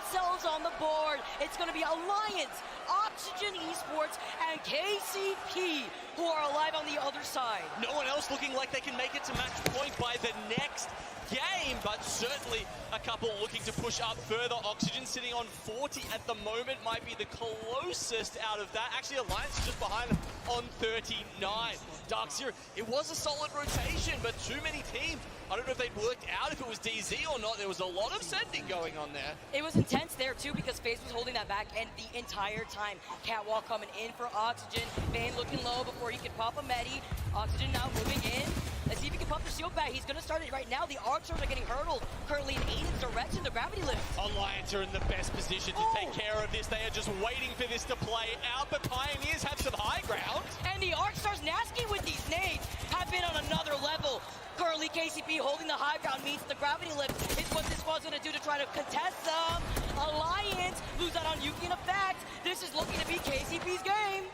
themselves on the board. It's going to be Alliance, Oxygen Esports, and KCP who are alive on the other side. No one else looking like they can make it to match point by the next game, but certainly a couple looking to push up further. Oxygen sitting on 40 at the moment, might be the closest out of that. Actually, Alliance is just behind them on 39. Dark Zero, it was a solid rotation, but too many teams. I don't know if they'd worked out if it was DZ or not. There was a lot of sending going on there. It was intense there too, because FaZe was holding that back and the entire time. Catwalk coming in for Oxygen. Vayne looking low before he could pop a medi. Oxygen now moving in. Let's see if he can pump the shield back. He's going to start it right now. The ALGS are getting hurdled currently in Aiden's direction. The gravity lift. Alliance are in the best position to take care of this. They are just waiting for this to play out, but Pioneers have some high ground. And the ALGS Nasty with these nades have been on another level. Currently, KCP holding the high ground means the gravity lift is what this squad's going to do to try to contest them. Alliance lose out on Yuki in effect. This is looking to be KCP's game.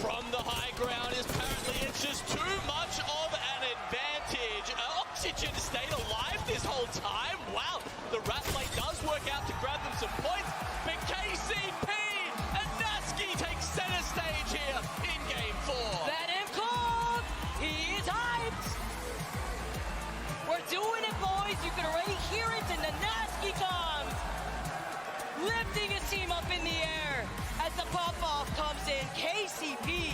From the high ground is apparently it's just too much of an advantage. Oxygen stayed alive this whole time. Wow, the rat play does work out to grab them some points, but KCP and Nasty take center stage here in game 4. Let him cook! He is hyped! We're doing it, boys! You can already hear it, and the Nasty comes! Lifting his team up in the air as the pop-off comes in. KCP,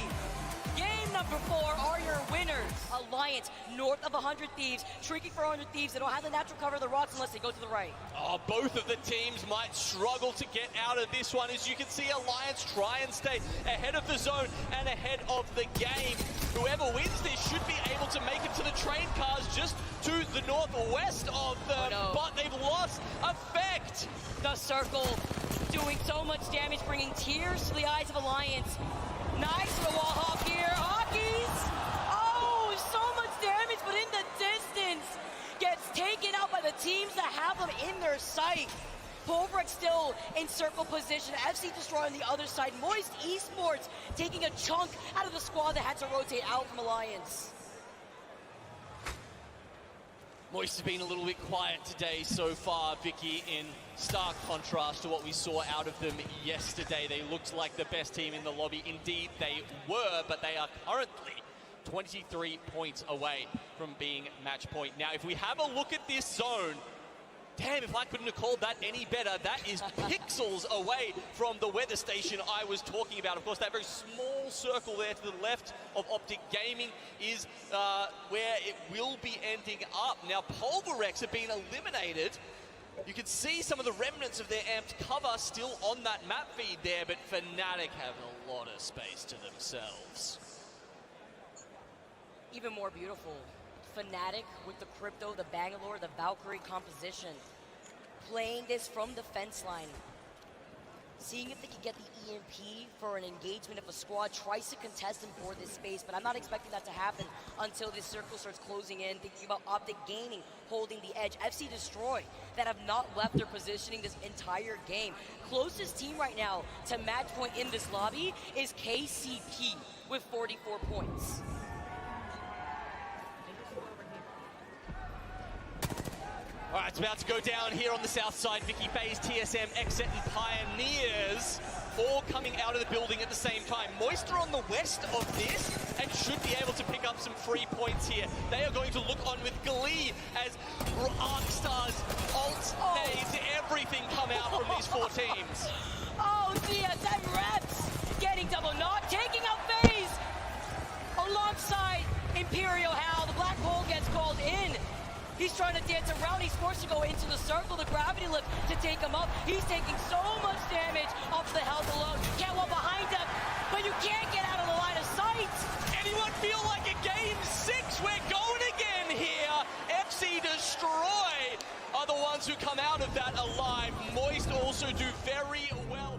game number 4 are your winners. Alliance, north of 100 Thieves, shrinking for 100 Thieves. They don't have the natural cover of the rocks unless they go to the right. Oh, both of the teams might struggle to get out of this one. As you can see, Alliance try and stay ahead of the zone and ahead of the game. Whoever wins this should be able to make it to the train cars just to the northwest of them, but they've lost effect. The circle doing so much damage, bringing tears to the eyes of Alliance. Nice for the wall hop here. Hockeys! Oh, so much damage, but in the distance. Gets taken out by the teams that have them in their sight. Polvrex still in circle position. FC Destroy on the other side. Moist Esports taking a chunk out of the squad that had to rotate out from Alliance. Moist has been a little bit quiet today so far, Vicky, in stark contrast to what we saw out of them yesterday. They looked like the best team in the lobby. Indeed, they were, but they are currently 23 points away from being match point. Now, if we have a look at this zone, damn, if I couldn't have called that any better. That is pixels away from the weather station I was talking about. Of course, that very small circle there to the left of Optic Gaming is where it will be ending up. Now, Polvarex have been eliminated. You can see some of the remnants of their amped cover still on that map feed there, but Fnatic have a lot of space to themselves. Even more beautiful. Fnatic with the Crypto, the Bangalore, the Valkyrie composition. Playing this from the fence line. Seeing if they can get the EMP for an engagement if a squad tries to contest them for this space, but I'm not expecting that to happen until this circle starts closing in. Thinking about Optic Gaming holding the edge. FC Destroy that have not left their positioning this entire game. Closest team right now to match point in this lobby is KCP with 44 points. All right, it's about to go down here on the south side. Vicky FaZe, TSM, Exet, and Pioneers all coming out of the building at the same time. Moist are on the west of this and should be able to pick up some free points here. They are going to look on with glee as Arcstars, Alt, nades, everything come out from these 4 teams. Oh, TSM reps getting double knock, taking out FaZe alongside Imperial Hal. The black hole gets called in. He's trying to dance around. He's forced to go into the circle, the gravity lift to take him up. He's taking so much damage off the health alone. Can't walk behind him, but you can't get out of the line of sight. Anyone feel like a game 6? We're going again here. FC Destroy are the ones who come out of that alive. Moist also do very well.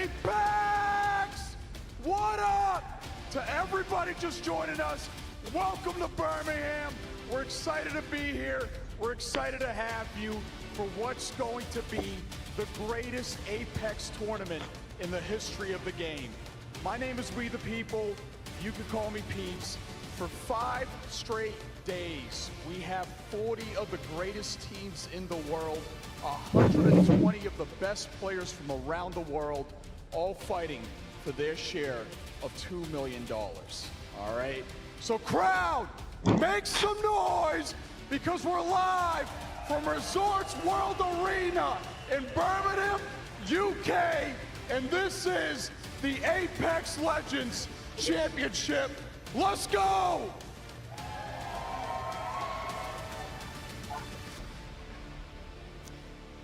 Apex! What up? To everybody just joining us, welcome to Birmingham. We're excited to be here. We're excited to have you for what's going to be the greatest Apex tournament in the history of the game. My name is We the People. You can call me Peeps. For 5 straight days, we have 40 of the greatest teams in the world, 120 of the best players from around the world, all fighting for their share of $2 million. All right? So crowd, make some noise because we're live from Resorts World Arena in Birmingham, UK, and this is the Apex Legends Championship. Let's go!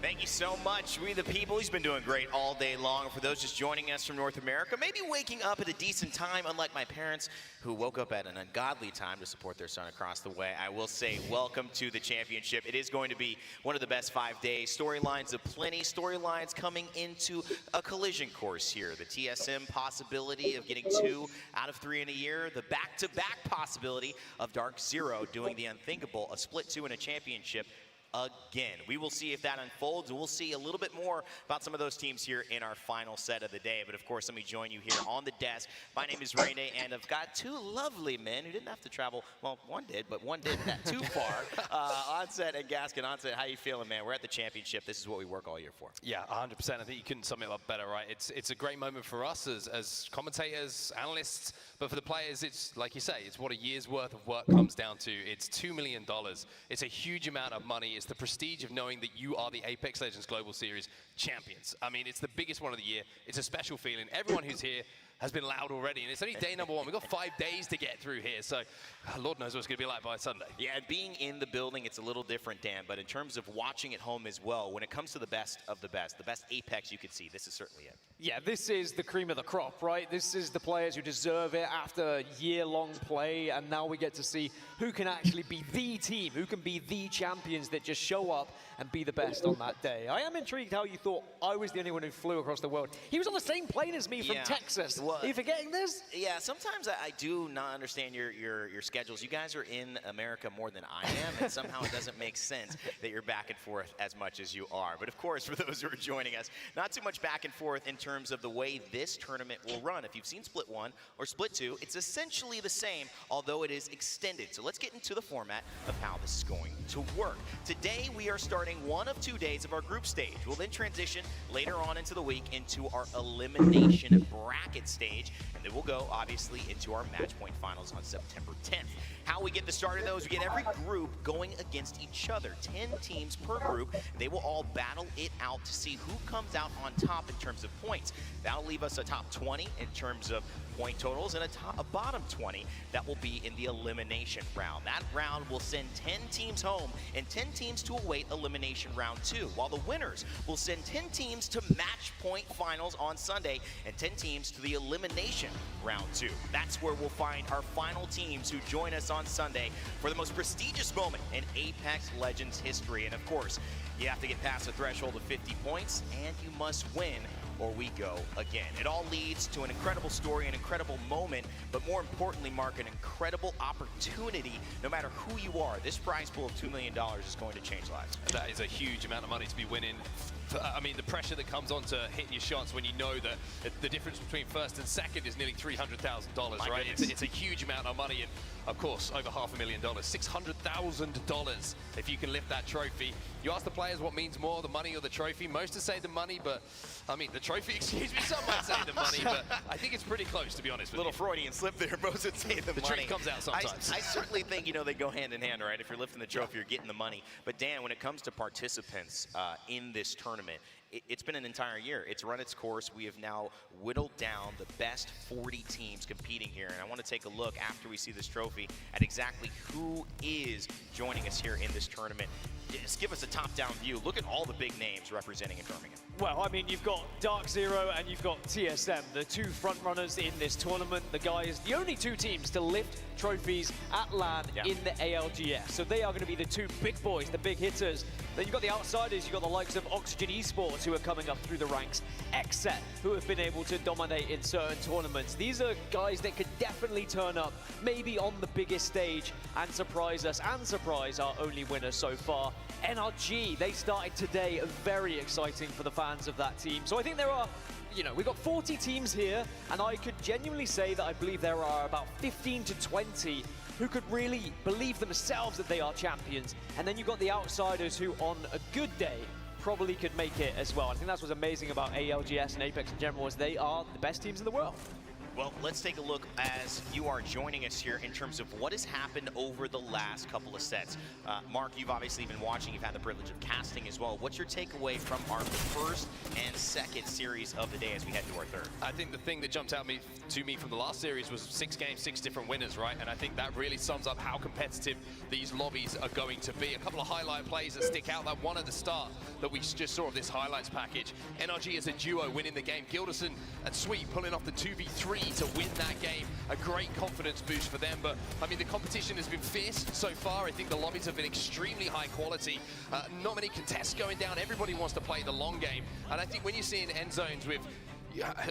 Thank you so much, We the People. He's been doing great all day long. For those just joining us from North America, maybe waking up at a decent time, unlike my parents who woke up at an ungodly time to support their son across the way, I will say welcome to the championship. It is going to be one of the best 5 days. Storylines aplenty. Storylines coming into a collision course here. The TSM possibility of getting 2 out of 3 in a year. The back-to-back possibility of Dark Zero doing the unthinkable, a split 2 in a championship. Again, we will see if that unfolds, and we'll see a little bit more about some of those teams here in our final set of the day. But of course, let me join you here on the desk. My name is Rene, and I've got 2 lovely men who didn't have to travel. Well, one did, but one didn't too far. Onset and Gaskin. Onset, how you feeling, man? We're at the championship. This is what we work all year for. Yeah, 100%. I think you couldn't sum it up better, right? It's a great moment for us as commentators, analysts, but for the players, it's like you say, it's what a year's worth of work comes down to. It's $2 million. It's a huge amount of money. It's the prestige of knowing that you are the Apex Legends Global Series champions. I mean, it's the biggest one of the year. It's a special feeling. Everyone who's here has been loud already, and it's only day number 1. We've got 5 days to get through here, so Lord knows what it's going to be like by Sunday. Yeah, and being in the building, it's a little different, Dan, but in terms of watching at home as well, when it comes to the best of the best Apex you could see, this is certainly it. Yeah, this is the cream of the crop, right? This is the players who deserve it after year-long play, and now we get to see who can actually be the team, who can be the champions that just show up and be the best on that day. I am intrigued how you thought I was the only one who flew across the world. He was on the same plane as me from Texas. Are you forgetting this? Yeah, sometimes I do not understand your schedules. You guys are in America more than I am, and somehow it doesn't make sense that you're back and forth as much as you are. But of course, for those who are joining us, not too much back and forth in terms of the way this tournament will run. If you've seen Split 1 or Split 2, it's essentially the same, although it is extended. So let's get into the format of how this is going to work. Today, we are starting one of 2 days of our group stage. We'll then transition later on into the week into our elimination bracket stage, and then we'll go, obviously, into our match point finals on September 10th. How we get the start of those, we get every group going against each other. 10 teams per group. They will all battle it out to see who comes out on top in terms of points. That'll leave us a top 20 in terms of point totals and a bottom 20 that will be in the elimination round. That round will send 10 teams home and 10 teams to await elimination round 2, while the winners will send 10 teams to match point finals on Sunday and 10 teams to the elimination round 2. That's where we'll find our final teams who join us on Sunday for the most prestigious moment in Apex Legends history. And of course, you have to get past the threshold of 50 points and you must win or we go again. It all leads to an incredible story, an incredible moment, but more importantly, Mark, an incredible opportunity. No matter who you are, this prize pool of $2 million is going to change lives. That is a huge amount of money to be winning. I mean, the pressure that comes on to hitting your shots when you know that the difference between first and second is nearly $300,000, right? It's a huge amount of money, and of course, over $500,000, $600,000 if you can lift that trophy. You ask the players what means more, the money or the trophy. Most to say the money, but I mean, the trophy, excuse me, some might say the money, but I think it's pretty close, to be honest with you. Little Freudian slip there, most would say the money. The treat comes out sometimes. I certainly think, you know, they go hand in hand, right? If you're lifting the trophy, you're getting the money. But Dan, when it comes to participants in this tournament, it's been an entire year. It's run its course. We have now whittled down the best 40 teams competing here. And I want to take a look after we see this trophy at exactly who is joining us here in this tournament. Just give us a top-down view. Look at all the big names representing in Birmingham. Well, I mean, you've got Dark Zero and you've got TSM, the two front runners in this tournament. The only two teams to lift trophies at LAN in the ALGS. So they are going to be the two big boys, the big hitters. Then you've got the outsiders, you've got the likes of Oxygen Esports who are coming up through the ranks, XSET who have been able to dominate in certain tournaments. These are guys that could definitely turn up, maybe on the biggest stage and surprise us and surprise our only winner so far. NRG, they started today, very exciting for the fans of that team. So I think there are, we've got 40 teams here, and I could genuinely say that I believe there are about 15 to 20 who could really believe themselves that they are champions. And then you've got the outsiders who, on a good day, probably could make it as well. I think that's what's amazing about ALGS and Apex in general, is they are the best teams in the world. Well, let's take a look as you are joining us here in terms of what has happened over the last couple of sets. Mark, you've obviously been watching, you've had the privilege of casting as well. What's your takeaway from our first and second series of the day as we head to our third? I think the thing that jumped out to me from the last series was 6 games, 6 different winners, right? And I think that really sums up how competitive these lobbies are going to be. A couple of highlight plays that stick out, that one at the start that we just saw of this highlights package. NRG as a duo winning the game. Gilderson and Sweet pulling off the 2v3 to win that game. A great confidence boost for them. But I mean, the competition has been fierce so far. I think the lobbies have been extremely high quality. Not many contests going down. Everybody wants to play the long game. And I think when you're seeing end zones with,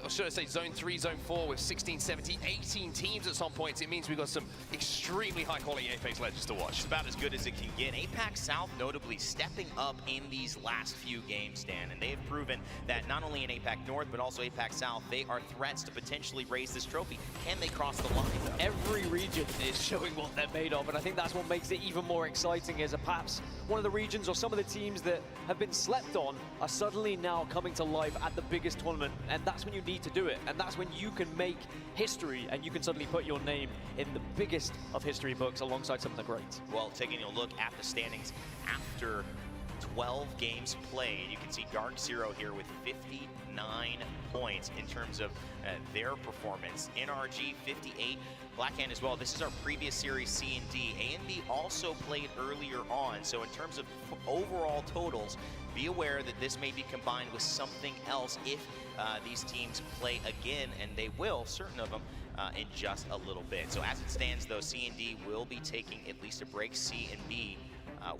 or should I say zone 3, zone 4 with 16, 17, 18 teams at some points, it means we've got some extremely high quality Apex Legends to watch. It's about as good as it can get. Apex South notably stepping up in these last few games, Dan, and they have proven that not only in Apex North, but also Apex South, they are threats to potentially raise this trophy. Can they cross the line, though? Every region is showing what they're made of, and I think that's what makes it even more exciting, is perhaps one of the regions or some of the teams that have been slept on are suddenly now coming to life at the biggest tournament, and that's when you need to do it, and that's when you can make history and you can suddenly put your name in the biggest of history books alongside some of the greats. Well, taking a look at the standings after 12 games played, you can see Dark Zero here with 59 points in terms of their performance. NRG 58, Blackhand as well. This is our previous series C and D. A and B also played earlier on, so in terms of overall totals, be aware that this may be combined with something else if these teams play again, and they will, certain of them, in just a little bit. So as it stands, though, C and D will be taking at least a break. C and B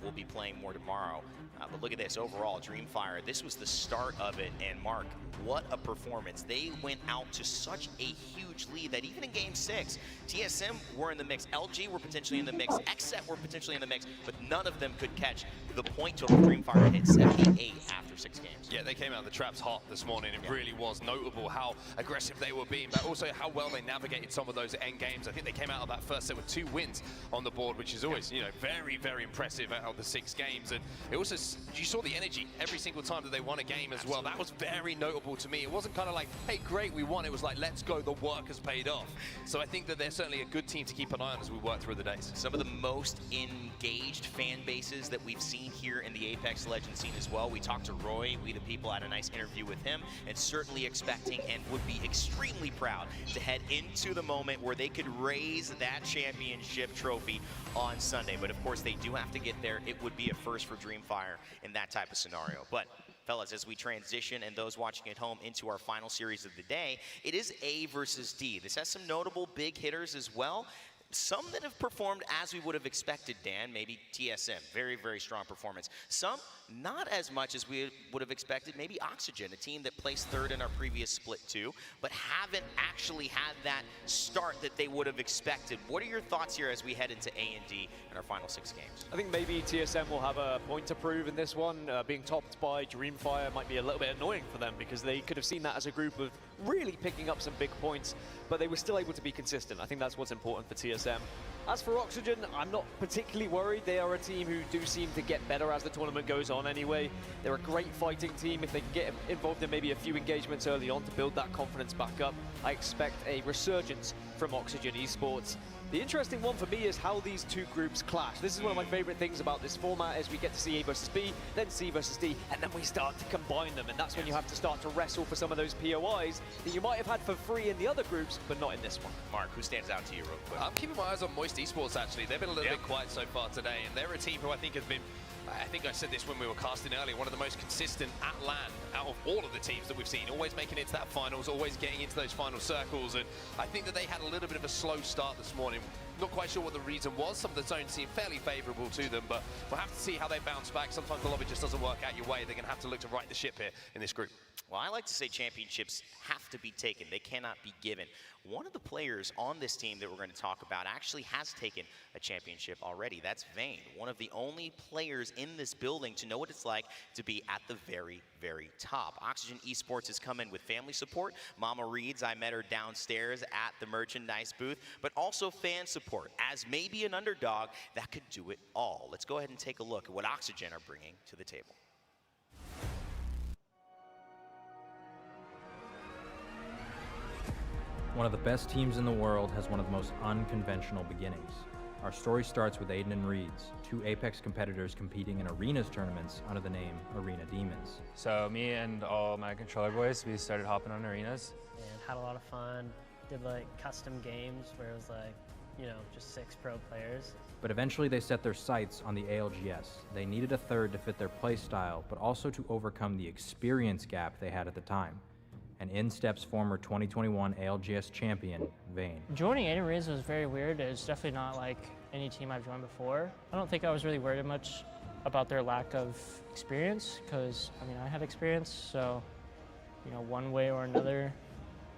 will be playing more tomorrow. But look at this, overall, Dreamfire, this was the start of it, and Mark, what a performance. They went out to such a huge lead that even in Game 6, TSM were in the mix, LG were potentially in the mix, XSET were potentially in the mix, but none of them could catch the point total. Dreamfire hit 78 after 6 games. Yeah, they came out of the traps hot this morning. It really was notable how aggressive they were being, but also how well they navigated some of those end games. I think they came out of that first set with 2 wins on the board, which is always, very, very impressive out of the 6 games. And it also, you saw the energy every single time that they won a game as well. That was very notable to me. It wasn't kind of like, hey, great, we won. It was like, let's go, the work has paid off. So I think that they're certainly a good team to keep an eye on as we work through the days. Some of the most engaged fan bases that we've seen here in the Apex Legends scene as well. We talked to Roy, We the People, had a nice interview with him, and certainly expecting and would be extremely proud to head into the moment where they could raise that championship trophy on Sunday. But of course, they do have to get there. It would be a first for Dreamfire in that type of scenario. But fellas, as we transition and those watching at home into our final series of the day, it is A versus D. This has some notable big hitters as well. Some that have performed as we would have expected, Dan, maybe TSM, very, very strong performance. Some not as much as we would have expected, maybe Oxygen, a team that placed 3rd in our previous split too, but haven't actually had that start that they would have expected. What are your thoughts here as we head into A and D in our final 6 games? I think maybe TSM will have a point to prove in this one. Being topped by Dreamfire might be a little bit annoying for them because they could have seen that as a group of really picking up some big points, but they were still able to be consistent. I think that's what's important for TSM. As for Oxygen, I'm not particularly worried. They are a team who do seem to get better as the tournament goes on anyway. They're a great fighting team. If they can get involved in maybe a few engagements early on to build that confidence back up, I expect a resurgence from Oxygen Esports. The interesting one for me is how these two groups clash. This is one of my favorite things about this format is we get to see A versus B, then C versus D, and then we start to combine them, and that's when you have to start to wrestle for some of those POIs that you might have had for free in the other groups, but not in this one. Mark, who stands out to you real quick? I'm keeping my eyes on Moist Esports, actually. They've been a little bit quiet so far today, and they're a team who I think has been I think I said this when we were casting earlier, one of the most consistent at LAN out of all of the teams that we've seen, always making it to that finals, always getting into those final circles, and I think that they had a little bit of a slow start this morning. Not quite sure what the reason was. Some of the zones seem fairly favourable to them, but we'll have to see how they bounce back. Sometimes the lobby just doesn't work out your way. They're going to have to look to right the ship here in this group. Well, I like to say championships have to be taken. They cannot be given. One of the players on this team that we're going to talk about actually has taken a championship already. That's Vayne, one of the only players in this building to know what it's like to be at the very, very top. Oxygen Esports has come in with family support. Mama Reeds, I met her downstairs at the merchandise booth, but also fan support as maybe an underdog that could do it all. Let's go ahead and take a look at what Oxygen are bringing to the table. One of the best teams in the world has one of the most unconventional beginnings. Our story starts with Aiden and Reeds, two Apex competitors competing in arenas tournaments under the name Arena Demons. So me and all my controller boys, we started hopping on arenas. And had a lot of fun. Did like custom games where it was like, you know, just 6 pro players. But eventually they set their sights on the ALGS. They needed a third to fit their play style, but also to overcome the experience gap they had at the time. And in steps former 2021 ALGS champion, Vayne. Joining Aiden Reeds was very weird. It's definitely not like any team I've joined before. I don't think I was really worried much about their lack of experience, because, I mean, I had experience, so, you know, one way or another,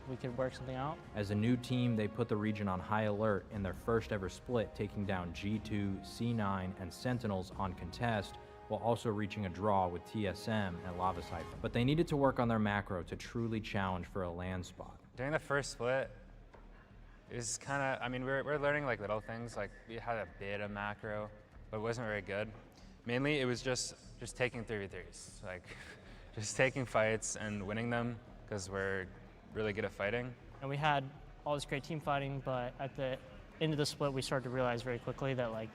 we could work something out. As a new team, they put the region on high alert in their first ever split, taking down G2, C9, and Sentinels on contest, while also reaching a draw with TSM and Lava Siphon. But they needed to work on their macro to truly challenge for a LAN spot. During the first split, it was kind of, I mean, we're learning like little things, like we had a bit of macro, but it wasn't very good. Mainly it was just taking 3v3s, like just taking fights and winning them, because we're really good at fighting. And we had all this great team fighting, but at the end of the split, we started to realize very quickly that, like,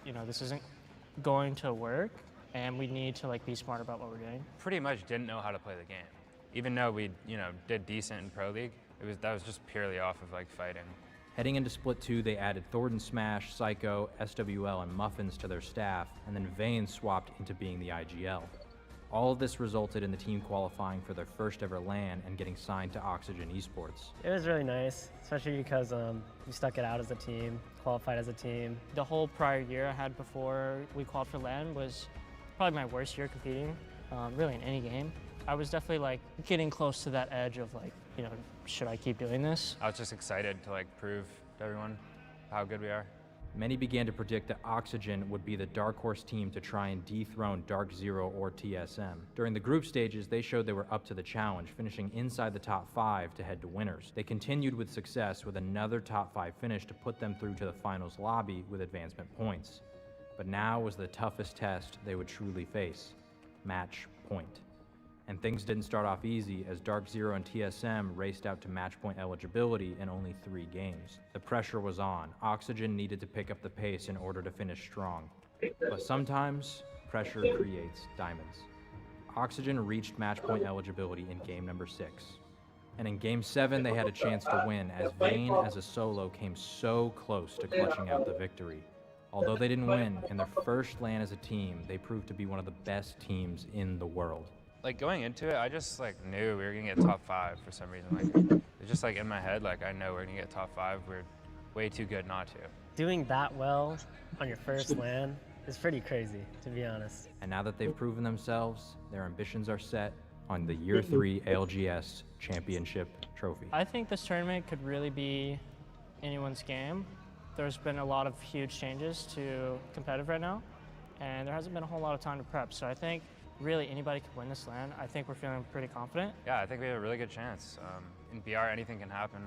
you know, this isn't going to work, and we need to like be smart about what we're doing. Pretty much didn't know how to play the game. Even though we, you know, did decent in Pro League, that was just purely off of like fighting. Heading into Split 2, they added Thornton Smash, Psycho, SWL, and Muffins to their staff, and then Vayne swapped into being the IGL. All of this resulted in the team qualifying for their first ever LAN and getting signed to Oxygen Esports. It was really nice, especially because we stuck it out as a team, qualified as a team. The whole prior year I had before we qualified for LAN was probably my worst year competing, really in any game. I was definitely like getting close to that edge of like, you know, should I keep doing this? I was just excited to like prove to everyone how good we are. Many began to predict that Oxygen would be the dark horse team to try and dethrone Dark Zero or TSM. During the group stages, they showed they were up to the challenge, finishing inside the top 5 to head to winners. They continued with success with another top 5 finish to put them through to the finals lobby with advancement points. But now was the toughest test they would truly face, match point. And things didn't start off easy, as Dark Zero and TSM raced out to match point eligibility in only 3 games. The pressure was on. Oxygen needed to pick up the pace in order to finish strong. But sometimes, pressure creates diamonds. Oxygen reached match point eligibility in game number 6. And in game 7, they had a chance to win, as Vayne as a solo came so close to clutching out the victory. Although they didn't win, in their first LAN as a team, they proved to be one of the best teams in the world. Like going into it, I just like knew we were gonna get top 5 for some reason. Like it's just like in my head, like I know we're gonna get top 5. We're way too good not to. Doing that well on your first LAN is pretty crazy, to be honest. And now that they've proven themselves, their ambitions are set on the Year 3 ALGS Championship trophy. I think this tournament could really be anyone's game. There's been a lot of huge changes to competitive right now, and there hasn't been a whole lot of time to prep. So I think really anybody could win this LAN. I think we're feeling pretty confident. Yeah, I think we have a really good chance. In BR, anything can happen.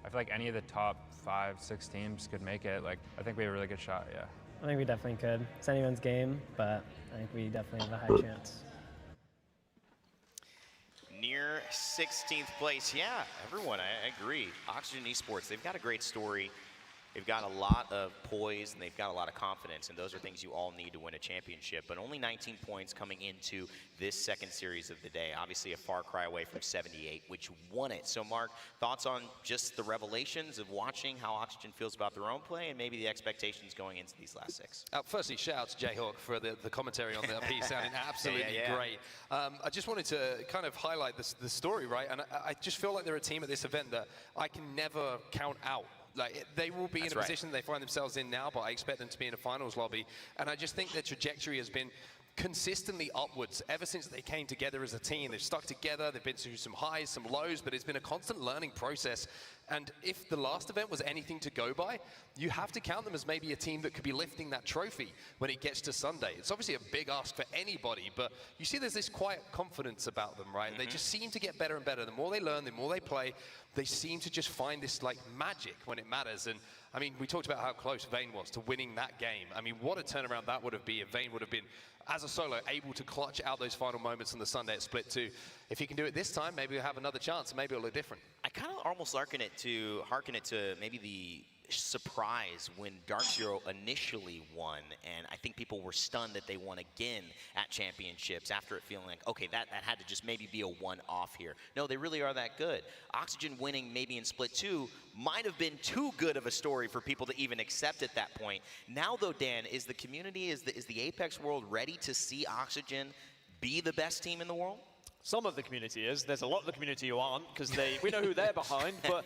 I feel like any of the top 5, 6 teams could make it. Like, I think we have a really good shot, yeah. I think we definitely could. It's anyone's game, but I think we definitely have a high chance. Near 16th place, yeah, everyone, I agree. Oxygen Esports, they've got a great story. They've got a lot of poise and they've got a lot of confidence, and those are things you all need to win a championship. But only 19 points coming into this second series of the day. Obviously a far cry away from 78, which won it. So Mark, thoughts on just the revelations of watching how Oxygen feels about their own play and maybe the expectations going into these last 6? Firstly, shout out to Jayhawk for the commentary on the piece, sounding absolutely great. I just wanted to kind of highlight the story, right? And I just feel like they're a team at this event that I can never count out. Like, they will be in a position they find themselves in now, but I expect them to be in a finals lobby. And I just think their trajectory has been consistently upwards ever since they came together as a team. They've stuck together, they've been through some highs, some lows, but it's been a constant learning process. And if the last event was anything to go by, you have to count them as maybe a team that could be lifting that trophy when it gets to Sunday. It's obviously a big ask for anybody, but you see there's this quiet confidence about them, right? They just seem to get better and better. The more they learn, the more they play, they seem to just find this like magic when it matters. And I mean, we talked about how close Vayne was to winning that game. I mean, what a turnaround that would have been if Vayne would have been, as a solo, able to clutch out those final moments on the Sunday at Split 2. If he can do it this time, maybe we'll have another chance, and maybe it'll look different. I kind of almost hearken it to maybe the surprise when Dark Zero initially won, and I think people were stunned that they won again at championships after it feeling like, okay, that had to just maybe be a one-off here. No, they really are that good. Oxygen winning maybe in Split 2 might have been too good of a story for people to even accept at that point. Now though, Dan, is the community, is the Apex world ready to see Oxygen be the best team in the world? Some of the community is. There's a lot of the community who aren't, because we know who they're behind. But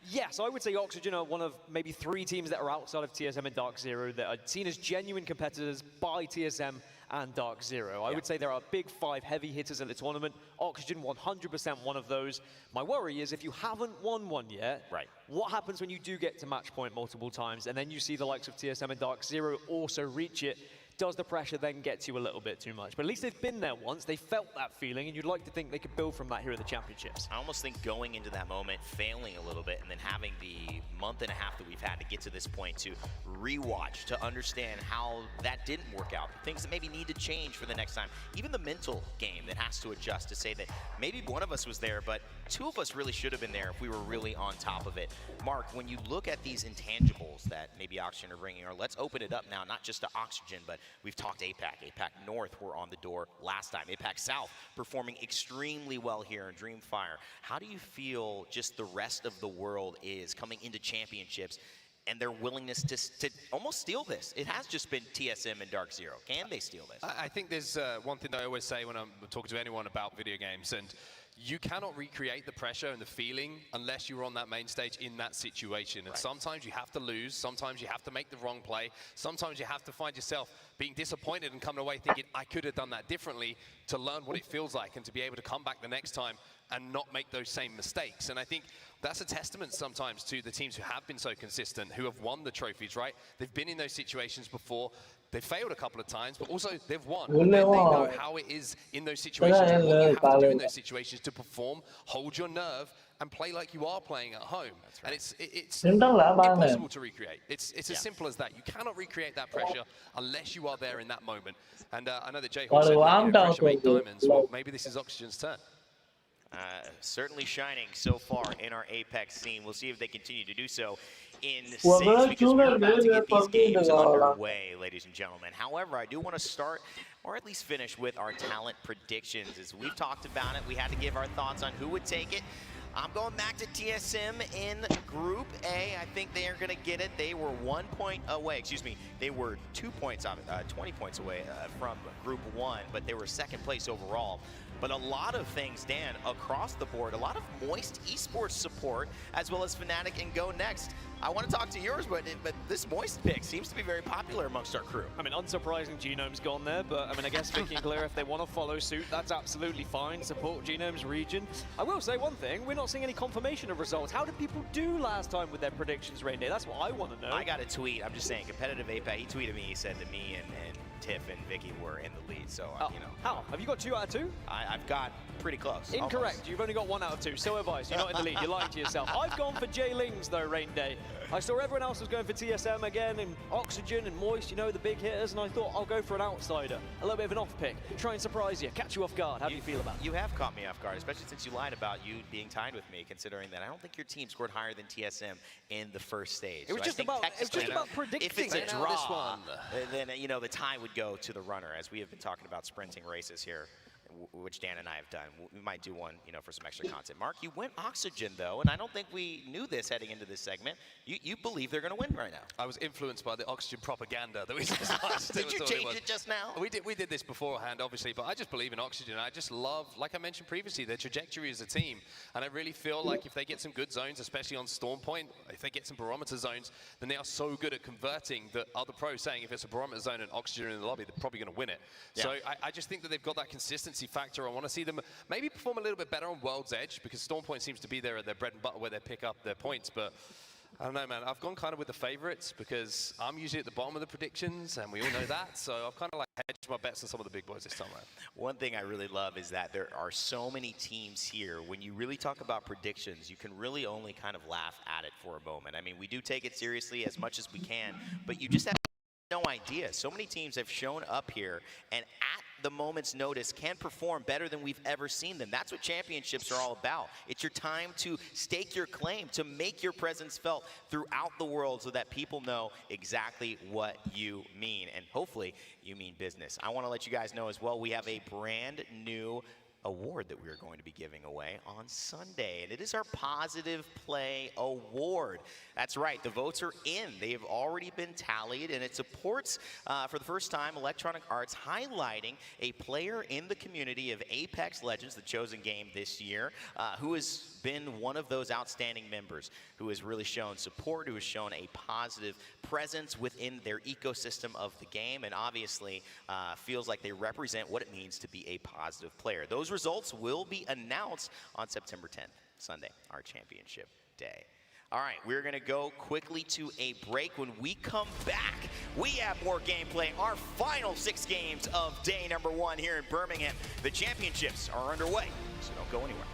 yes, I would say Oxygen are one of maybe 3 teams that are outside of TSM and Dark Zero that are seen as genuine competitors by TSM and Dark Zero. I would say there are big 5 heavy hitters in the tournament. Oxygen 100% one of those. My worry is if you haven't won one yet, what happens when you do get to match point multiple times and then you see the likes of TSM and Dark Zero also reach it? Does the pressure then get to you a little bit too much? But at least they've been there once, they felt that feeling, and you'd like to think they could build from that here at the championships. I almost think going into that moment, failing a little bit, and then having the month and a half that we've had to get to this point to rewatch, to understand how that didn't work out, things that maybe need to change for the next time. Even the mental game that has to adjust to say that maybe one of us was there, but 2 of us really should have been there if we were really on top of it. Mark, when you look at these intangibles that maybe Oxygen are bringing, or let's open it up now, not just to Oxygen, but we've talked APAC. APAC North were on the door last time. APAC South performing extremely well here in Dreamfire. How do you feel just the rest of the world is coming into championships and their willingness to almost steal this? It has just been TSM and Dark Zero. Can they steal this? I think there's one thing that I always say when I'm talking to anyone about video games, and you cannot recreate the pressure and the feeling unless you're on that main stage in that situation. And sometimes you have to lose, sometimes you have to make the wrong play, sometimes you have to find yourself being disappointed and coming away thinking, I could have done that differently, to learn what it feels like and to be able to come back the next time and not make those same mistakes. And I think that's a testament sometimes to the teams who have been so consistent, who have won the trophies, right? They've been in those situations before. They've failed a couple of times, but also they've won. And they know how it is in those situations, and what you have to do in those situations to perform, hold your nerve, and play like you are playing at home. And it's impossible to recreate. It's as simple as that. You cannot recreate that pressure unless you are there in that moment. And I know that Jayhawk said pressure made diamonds. Well, maybe this is Oxygen's turn. Certainly shining so far in our Apex scene. We'll see if they continue to do so in 6, because we're about to get these games underway, ladies and gentlemen. However, I do want to start, or at least finish, with our talent predictions. As we've talked about it, we had to give our thoughts on who would take it. I'm going back to TSM in Group A. I think they are going to get it. They were 1 point away. Excuse me. They were 2 points off, 20 points away from Group 1, but they were 2nd place overall. But a lot of things, Dan, across the board, a lot of Moist Esports support, as well as Fnatic and Go Next. I want to talk to yours, but this Moist pick seems to be very popular amongst our crew. I mean, unsurprising, Genome's gone there, but I mean, I guess Vicky and Clear, if they want to follow suit, that's absolutely fine. Support Genome's region. I will say one thing, we're not seeing any confirmation of results. How did people do last time with their predictions, Rain Day? That's what I want to know. I got a tweet. I'm just saying, competitive APAC, he tweeted me, he said to me and Tiff and Vicky were in the lead. So, you know. How? Have you got 2 out of 2? I've got pretty close. Incorrect. Almost. You've only got 1 out of 2. So have I. So you're not in the lead. You're lying to yourself. I've gone for Jay Lings, though, Rain Day. I saw everyone else was going for TSM again, and Oxygen and Moist, you know, the big hitters, and I thought I'll go for an outsider. A little bit of an off-pick. Try and surprise you. Catch you off guard. How do you feel about it? You have caught me off guard, especially since you lied about you being tied with me, considering that I don't think your team scored higher than TSM in the first stage. It was So just I think about technically, predicting. if it's a this draw, one. then you know the tie would go to the runner, as we have been talking about sprinting races here, which Dan and I have done. We might do one, you know, for some extra content. Mark, you went Oxygen though, and I don't think we knew this heading into this segment. You believe they're going to win right now. I was influenced by the Oxygen propaganda that we just watched. Did you change it just now? We did this beforehand, obviously, but I just believe in Oxygen. I just love, like I mentioned previously, their trajectory as a team. And I really feel like if they get some good zones, especially on Storm Point, if they get some barometer zones, then they are so good at converting that other pros saying if it's a barometer zone and Oxygen in the lobby, they're probably going to win it. Yeah. So I just think that they've got that consistency factor. I want to see them maybe perform a little bit better on World's Edge, because Storm Point seems to be their bread and butter where they pick up their points. But I don't know, man. I've gone kind of with the favorites because I'm usually at the bottom of the predictions, and we all know that. So I've kind of like hedged my bets on some of the big boys this time around. One thing I really love is that there are so many teams here. When you really talk about predictions, you can really only kind of laugh at it for a moment. I mean, we do take it seriously as much as we can, but you just have no idea. So many teams have shown up here and at the moment's notice can perform better than we've ever seen them. That's what championships are all about. It's your time to stake your claim, to make your presence felt throughout the world so that people know exactly what you mean. And hopefully you mean business. I want to let you guys know as well, we have a brand new award that we are going to be giving away on Sunday, and it is our Positive Play Award. That's right, the votes are in. They have already been tallied, and it supports, for the first time, Electronic Arts highlighting a player in the community of Apex Legends, the chosen game this year, who has been one of those outstanding members, who has really shown support, who has shown a positive presence within their ecosystem of the game, and obviously feels like they represent what it means to be a positive player. Those results will be announced on September 10th, Sunday, our championship day. All right, we're going to go quickly to a break. When we come back, we have more gameplay, our final 6 games of day number 1 here in Birmingham. The championships are underway, so don't go anywhere.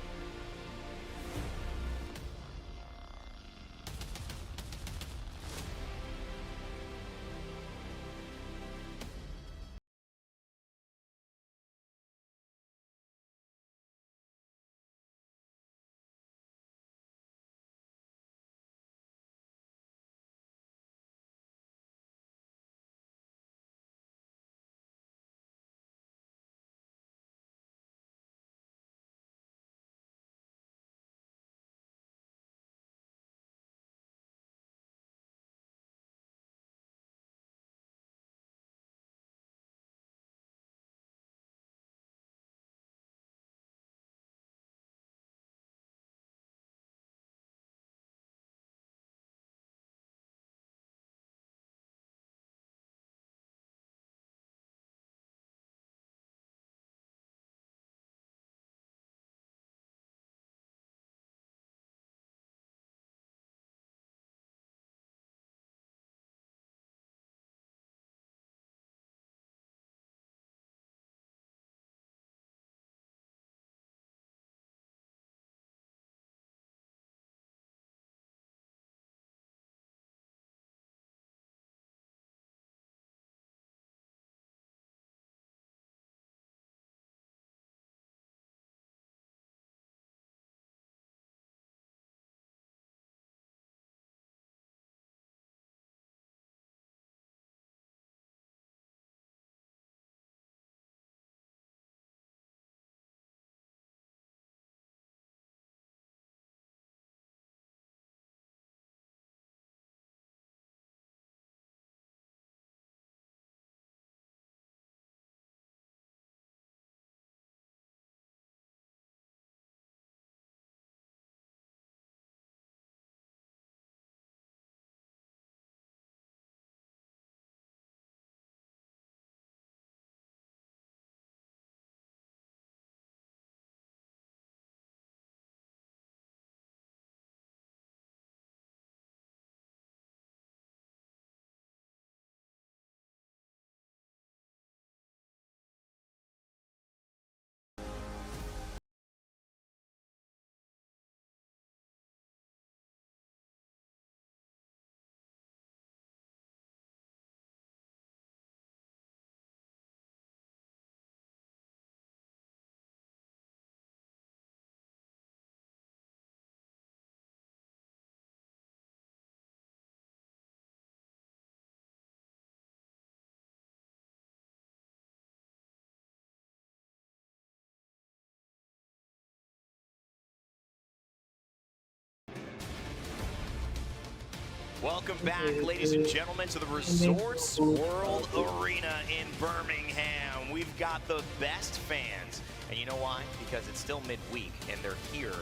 Welcome back, ladies and gentlemen, to the Resorts World Arena in Birmingham. We've got the best fans. And you know why? Because it's still midweek, and they're here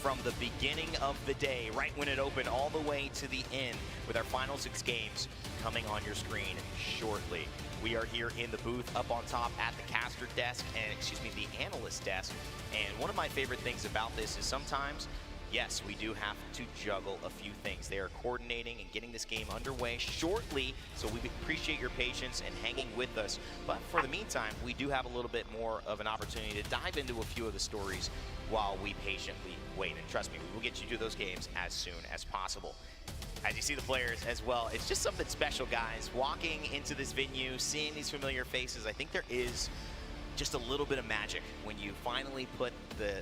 from the beginning of the day, right when it opened, all the way to the end, with our final 6 games coming on your screen shortly. We are here in the booth up on top at the caster desk, and the analyst desk. And one of my favorite things about this is sometimes, yes, we do have to juggle a few things. They are coordinating and getting this game underway shortly, so we appreciate your patience and hanging with us. But for the meantime, we do have a little bit more of an opportunity to dive into a few of the stories while we patiently wait. And trust me, we will get you to those games as soon as possible. As you see the players as well, it's just something special, guys. Walking into this venue, seeing these familiar faces, I think there is just a little bit of magic when you finally put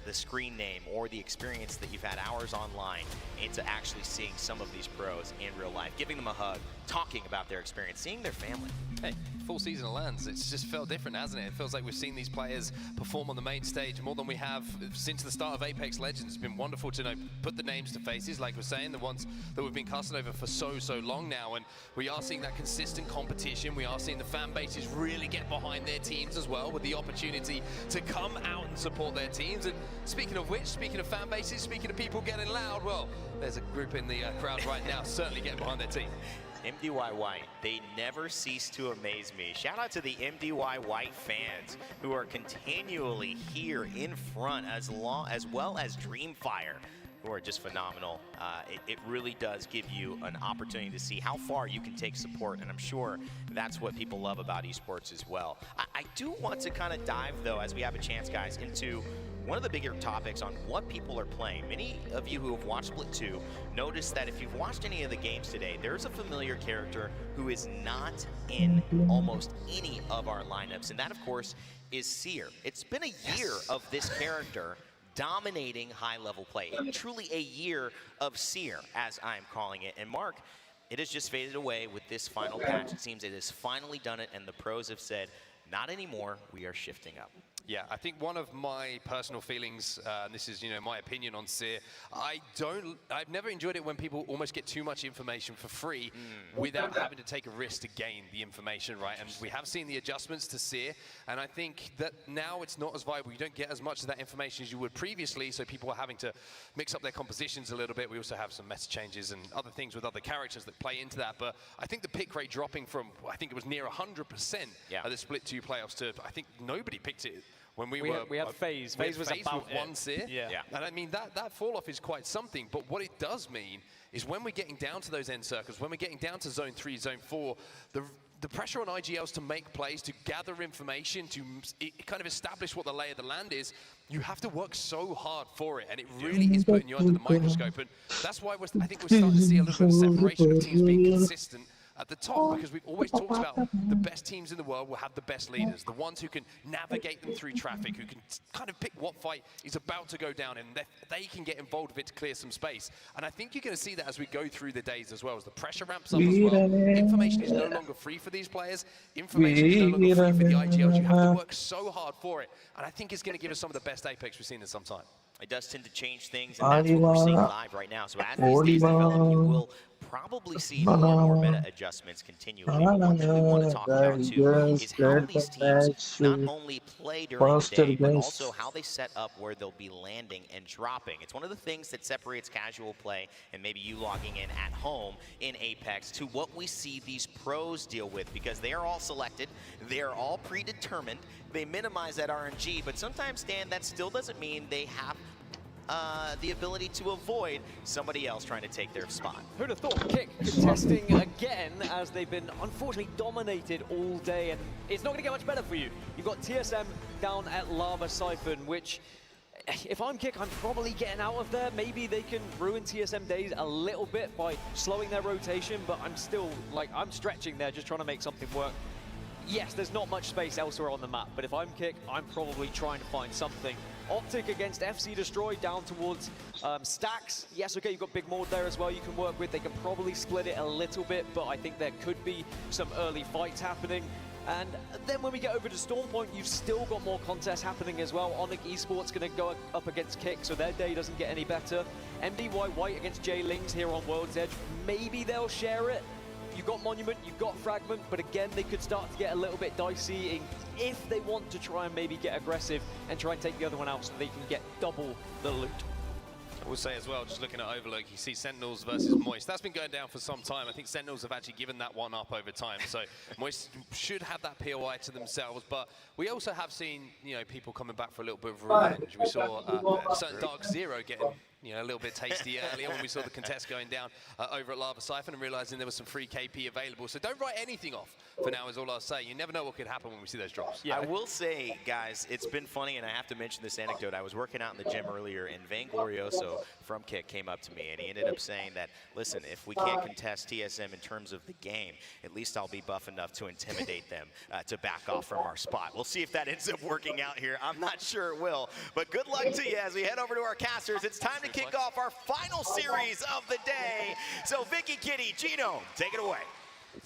the screen name or the experience that you've had hours online into actually seeing some of these pros in real life, giving them a hug, talking about their experience, seeing their family. Hey, full season of Lands, it's just felt different, hasn't it? It feels like we've seen these players perform on the main stage more than we have since the start of Apex Legends. It's been wonderful to put the names to faces, like we're saying, the ones that we've been casting over for so long now, and we are seeing that consistent competition. We are seeing the fan bases really get behind their teams as well, with the opportunity to come out and support their teams. And speaking of which, speaking of fan bases, speaking of people getting loud, well, there's a group in the crowd right now certainly getting behind their team. MDY White, they never cease to amaze me. Shout out to the MDY White fans who are continually here in front, as well as Dreamfire, who are just phenomenal. It really does give you an opportunity to see how far you can take support, and I'm sure that's what people love about esports as well. I do want to kind of dive, though, as we have a chance, guys, into one of the bigger topics on what people are playing. Many of you who have watched Split 2 notice that if you've watched any of the games today, there's a familiar character who is not in almost any of our lineups, and that, of course, is Seer. It's been a year of this character dominating high-level play. Truly a year of Seer, as I'm calling it. And Mark, it has just faded away with this final patch. It seems it has finally done it, and the pros have said, not anymore, we are shifting up. Yeah, I think one of my personal feelings, and this is, my opinion on Seer, I've never enjoyed it when people almost get too much information for free without having to take a risk to gain the information, right? And we have seen the adjustments to Seer, and I think that now it's not as viable. You don't get as much of that information as you would previously, so people are having to mix up their compositions a little bit. We also have some meta changes and other things with other characters that play into that, but I think the pick rate dropping from, I think it was near 100% at the Split 2 playoffs to, I think nobody picked it when we had FaZe. FaZe was about with one Seer. Yeah. And I mean, that fall off is quite something, but what it does mean is when we're getting down to those end circles, when we're getting down to Zone 3, Zone 4, the pressure on IGLs to make plays, to gather information, to kind of establish what the lay of the land is, you have to work so hard for it, and it really is putting you under the microscope. And that's why I think we're starting to see a little bit of separation of teams being consistent at the top, because we've always talked about the best teams in the world will have the best leaders, the ones who can navigate them through traffic, who can kind of pick what fight is about to go down, and they can get involved with it to clear some space. And I think you're going to see that as we go through the days as well, as the pressure ramps up as well. Information is no longer free for these players. Information is no longer free for the IGLs. You have to work so hard for it, and I think it's going to give us some of the best Apex we've seen in some time. It does tend to change things, and that's what we're seeing live right now. So as these days develop, you will probably see more and more meta adjustments continually. But one thing we want to talk about too is how these teams not only play during the day, but also how they set up where they'll be landing and dropping. It's one of the things that separates casual play and maybe you logging in at home in Apex to what we see these pros deal with, because they are all selected, they are all predetermined, they minimize that RNG, but sometimes, Dan, that still doesn't mean they have the ability to avoid somebody else trying to take their spot. Who'd have thought? Kick contesting again, as they've been unfortunately dominated all day, and it's not going to get much better for you. You've got TSM down at Lava Siphon, which, if I'm Kick, I'm probably getting out of there. Maybe they can ruin TSM days a little bit by slowing their rotation, but I'm still, I'm stretching there, just trying to make something work. Yes, there's not much space elsewhere on the map, but if I'm Kick, I'm probably trying to find something. Optic against FC Destroy down towards Stacks. Yes, okay, you've got Big Maud there as well you can work with. They can probably split it a little bit, but I think there could be some early fights happening. And then when we get over to Storm Point, you've still got more contests happening as well. Onyx Esports going to go up against Kick, so their day doesn't get any better. MDY White against Jay Lings here on World's Edge. Maybe they'll share it. You've got Monument, you've got Fragment, but again, they could start to get a little bit dicey if they want to try and maybe get aggressive and try and take the other one out so they can get double the loot. I will say as well, just looking at Overlook, you see Sentinels versus Moist. That's been going down for some time. I think Sentinels have actually given that one up over time. So Moist should have that POI to themselves. But we also have seen, you know, people coming back for a little bit of revenge. We saw certain Dark Zero getting, you know, a little bit tasty earlier when we saw the contest going down over at Lava Siphon and realizing there was some free KP available. So don't write anything off for now is all I'll say. You never know what could happen when we see those drops. Yeah. I will say, guys, it's been funny, and I have to mention this anecdote. I was working out in the gym earlier, and Vainglorioso from Kick came up to me, and he ended up saying that, listen, if we can't contest TSM in terms of the game, at least I'll be buff enough to intimidate them to back off from our spot. We'll see if that ends up working out here. I'm not sure it will, but good luck to you as we head over to our casters. It's time to kick off our final series of the day. So Vicky, Kitty, Gino, take it away.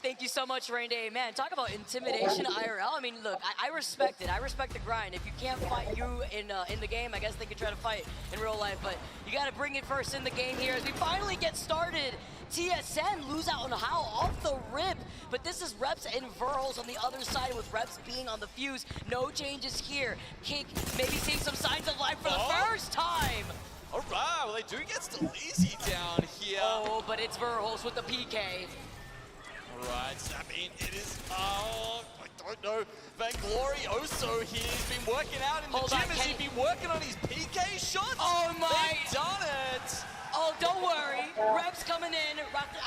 Thank you so much, Rain Day. Man, talk about intimidation IRL. I mean, look, I respect it. I respect the grind. If you can't fight you in the game, I guess they can try to fight in real life. But you got to bring it first in the game here as we finally get started. TSM lose out on How off the rip. But this is Reps and Verls on the other side with Reps being on the fuse. No changes here. Kick maybe seeing some signs of life for the first time. All right, well, they do get Staleezy down here. Oh, but it's Verls with the PK. All right, I mean, it is, I don't know, Vainglorioso here has been working out in the gym. Has he been working on his PK shots? Oh my! They've done it! Oh, don't worry. Reps coming in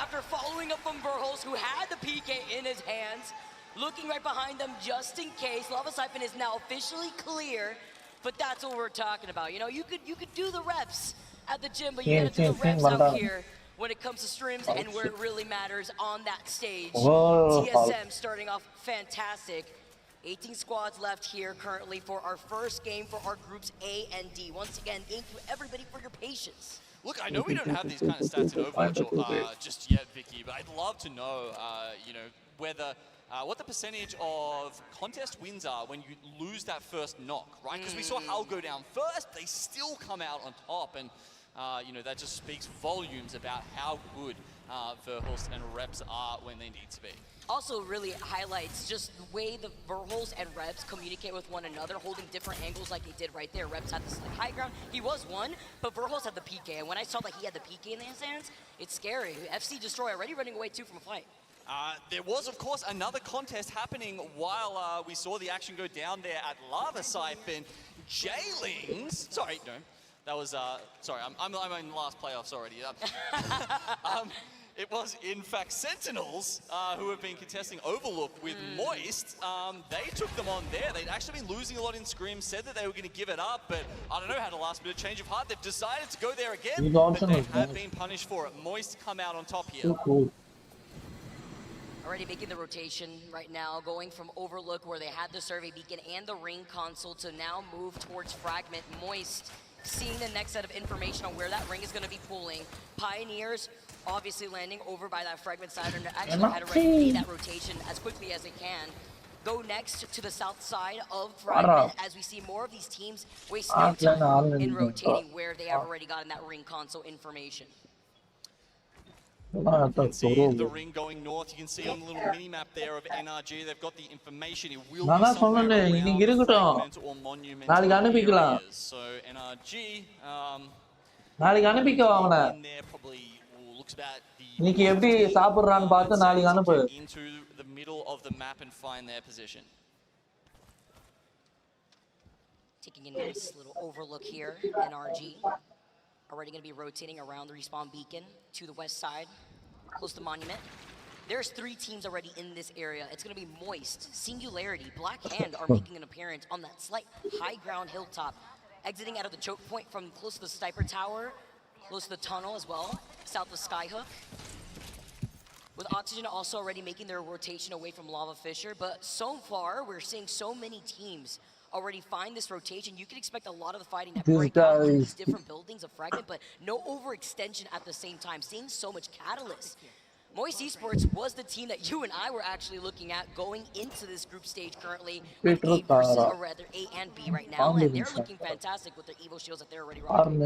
after following up from Verls, who had the PK in his hands. Looking right behind them just in case. Lava Siphon is now officially clear, but that's what we're talking about. You know, you could do the reps at the gym, but you gotta do the reps out here when it comes to streams and where it really matters on that stage. TSM starting off fantastic. 18 squads left here currently for our first game for our groups A and D. Once again, thank you everybody for your patience. Look, I know we don't have these kind of stats in Overwatch just yet, Vicky, but I'd love to know, you know, whether what the percentage of contest wins are when you lose that first knock, right? Because we saw Hal go down first, they still come out on top, and you know, that just speaks volumes about how good Verhulst and Reps are when they need to be. Also really highlights just the way the Verhulst and Reps communicate with one another, holding different angles like they did right there. Reps had this high ground. He was one, but Verhulst had the PK. And when I saw that he had the PK in his hands, it's scary. FC Destroy already running away too from a fight. There was, of course, another contest happening while we saw the action go down there at Lava Siphon. Jaylings, sorry, no. That was, sorry, I'm in the last playoffs already. It was, in fact, Sentinels who have been contesting Overlook with Moist. They took them on there. They'd actually been losing a lot in scrims, said that they were going to give it up, but I don't know, had a last-minute change of heart. They've decided to go there again, but they have been punished for it. Moist come out on top here. Already making the rotation right now, going from Overlook where they had the survey beacon and the ring console to now move towards Fragment. Moist seeing the next set of information on where that ring is going to be pulling. Pioneers obviously landing over by that Fragment side and actually had already made that rotation as quickly as they can. Go next to the south side of Fragment as we see more of these teams waste no time in rotating where they have already gotten that ring console information. You can see the ring going north. You can see on the little mini-map there of NRG, they've got the information. It will be somewhere around Fragment or Monument areas. So NRG, in there probably looks about the into the middle of the map and find their position. Taking a nice little overlook here, NRG. Already going to be rotating around the respawn beacon to the west side, close to Monument. There's 3 teams already in this area. It's going to be Moist, Singularity, Black Hand are making an appearance on that slight high ground hilltop, exiting out of the choke point from close to the Sniper Tower, close to the tunnel as well, south of Skyhook. With Oxygen also already making their rotation away from Lava Fisher, but so far we're seeing so many teams already find this rotation. You can expect a lot of the fighting to break out in these different buildings of Fragment, but no overextension at the same time. Seeing so much catalyst. Moist Esports was the team that you and I were actually looking at going into this group stage currently with A versus, or rather A and B right now, and they're looking fantastic with their Evo shields that they're already rocking.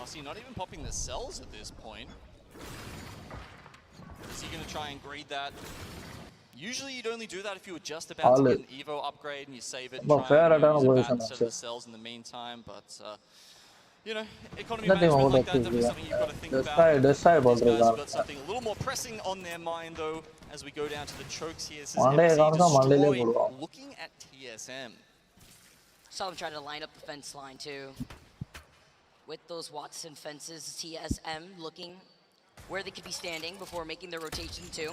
Nossi not even popping the cells at this point. Is he going to try and greed that? Usually you'd only do that if you were just about to get an Evo upgrade and you save it and try and use it back instead of the cells in the meantime, but you know, economy management like that, definitely something you've got to think about. These guys have got something a little more pressing on their mind though, as we go down to the chokes here. This is FC Destroy looking at TSM. Saw him trying to line up the fence line too. With those Watson fences, TSM looking where they could be standing before making their rotation too.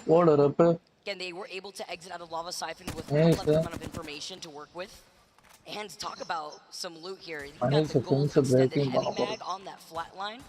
Again, they were able to exit out of Lava Siphon with a plenty amount of information to work with. And talk about some loot here. You got the gold extended heavy mag on that flat line.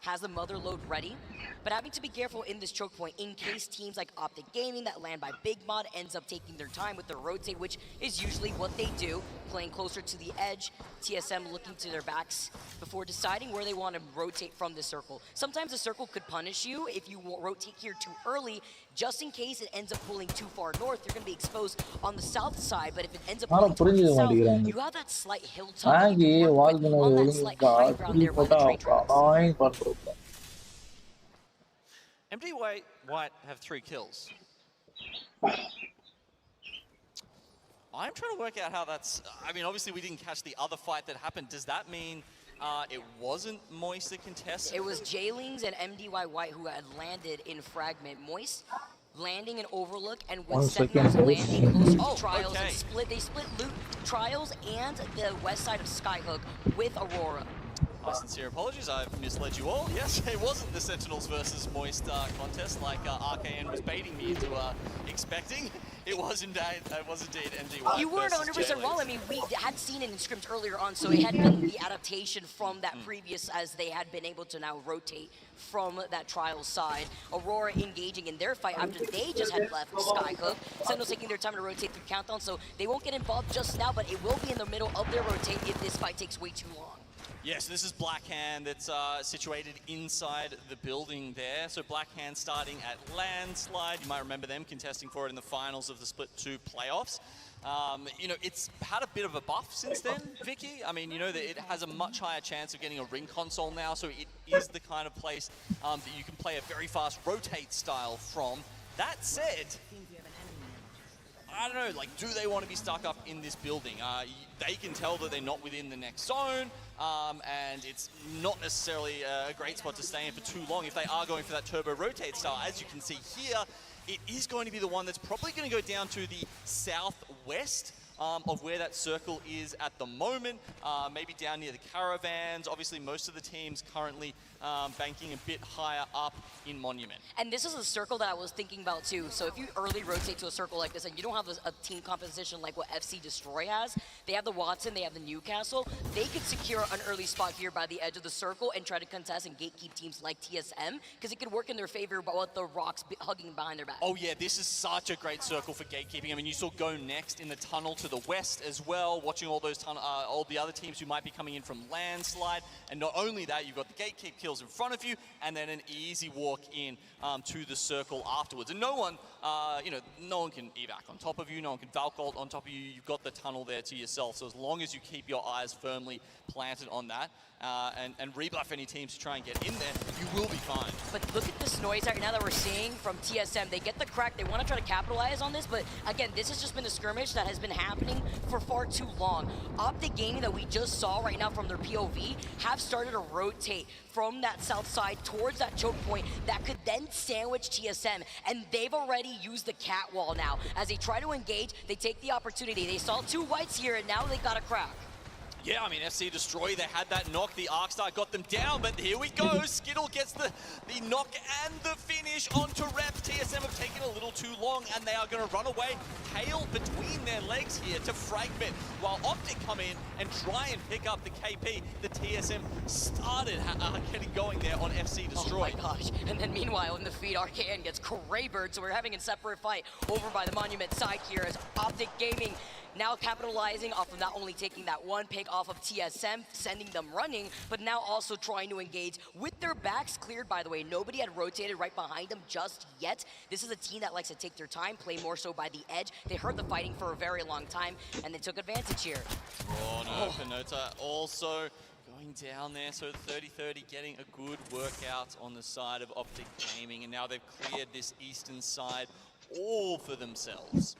Has the mother load ready. But having to be careful in this choke point in case teams like Optic Gaming that land by Big Mod ends up taking their time with their rotate, which is usually what they do, playing closer to the edge. TSM looking to their backs before deciding where they want to rotate from the circle. Sometimes the circle could punish you if you rotate here too early, just in case it ends up pulling too far north. You're going to be exposed on the south side, but if it ends up pulling towards the south, you have that slight hilltop that you can work with on that slight high ground there by the tree tracks. MD White have 3 kills. I'm trying to work out how that's... I mean, obviously we didn't catch the other fight that happened. Does that mean it wasn't Moist that contested? It was Jaylings and MDY White who had landed in Fragment. Moist landing in Overlook, and with Sentinels landing closer to Trials. Okay. And they split loot Trials and the west side of Skyhook with Aurora. My sincere apologies, I've misled you all. Yes, it wasn't the Sentinels versus Moist contest like RKN was baiting me into expecting. It was indeed MD White. You weren't 100% wrong. I mean, we had seen it in scrims earlier on, so it had been the adaptation from that previous, as they had been able to now rotate from that Trials side. Aurora engaging in their fight after they just had left Skyhook. Sentinels taking their time to rotate through Countdown, so they won't get involved just now, but it will be in the middle of their rotate if this fight takes way too long. Yes, this is Blackhand that's situated inside the building there. So Blackhand starting at Landslide. You might remember them contesting for it in the finals of the Split 2 playoffs. You know, it's had a bit of a buff since then, Vicky. I mean, you know, that it has a much higher chance of getting a ring console now, so it is the kind of place that you can play a very fast rotate style from. That said, I don't know, like, do they want to be stuck up in this building? They can tell that they're not within the next zone, and it's not necessarily a great spot to stay in for too long if they are going for that turbo rotate style. As you can see here, it is going to be the one that's probably going to go down to the southwest of where that circle is at the moment, maybe down near the caravans. Obviously, most of the teams currently banking a bit higher up in Monument. And this is a circle that I was thinking about too. So if you early rotate to a circle like this and you don't have a team composition like what FC Destroy has, they have the Watson, they have the Newcastle, they could secure an early spot here by the edge of the circle and try to contest and gatekeep teams like TSM, because it could work in their favor but with the rocks hugging behind their back. Oh yeah, this is such a great circle for gatekeeping. I mean, you saw Go Next in the tunnel to the west as well, watching all those all the other teams who might be coming in from Landslide. And not only that, you've got the gatekeep kills in front of you, and then an easy walk in to the circle afterwards. And no one, you know, no one can evac on top of you, no one can Valk ult on top of you. You've got the tunnel there to yourself. So as long as you keep your eyes firmly planted on that, and rebuff any teams to try and get in there, you will be fine. But look at this noise right now that we're seeing from TSM. They get the crack, they want to try to capitalize on this, but again, this has just been a skirmish that has been happening for far too long. Optic Gaming that we just saw right now from their POV have started to rotate from that south side towards that choke point that could then sandwich TSM, and they've already used the cat wall now. As they try to engage, they take the opportunity. They saw 2 whites here, and now they got a crack. Yeah, I mean, FC Destroy, they had that knock. The Arcstar got them down, but here we go. Skittle gets the knock and the finish onto Rep. TSM have taken a little too long, and they are going to run away, tail between their legs here to Fragment. While Optic come in and try and pick up the KP, the TSM started getting going there on FC Destroy. Oh my gosh. And then meanwhile, in the feed, RKN gets Kraybird, so we're having a separate fight over by the Monument side here as Optic Gaming now capitalizing off of not only taking that one pick off of TSM, sending them running, but now also trying to engage with their backs cleared, by the way. Nobody had rotated right behind them just yet. This is a team that likes to take their time, play more so by the edge. They heard the fighting for a very long time, and they took advantage here. Oh no, Penota also going down there, so 30-30 getting a good workout on the side of Optic Gaming, and now they've cleared this eastern side all for themselves.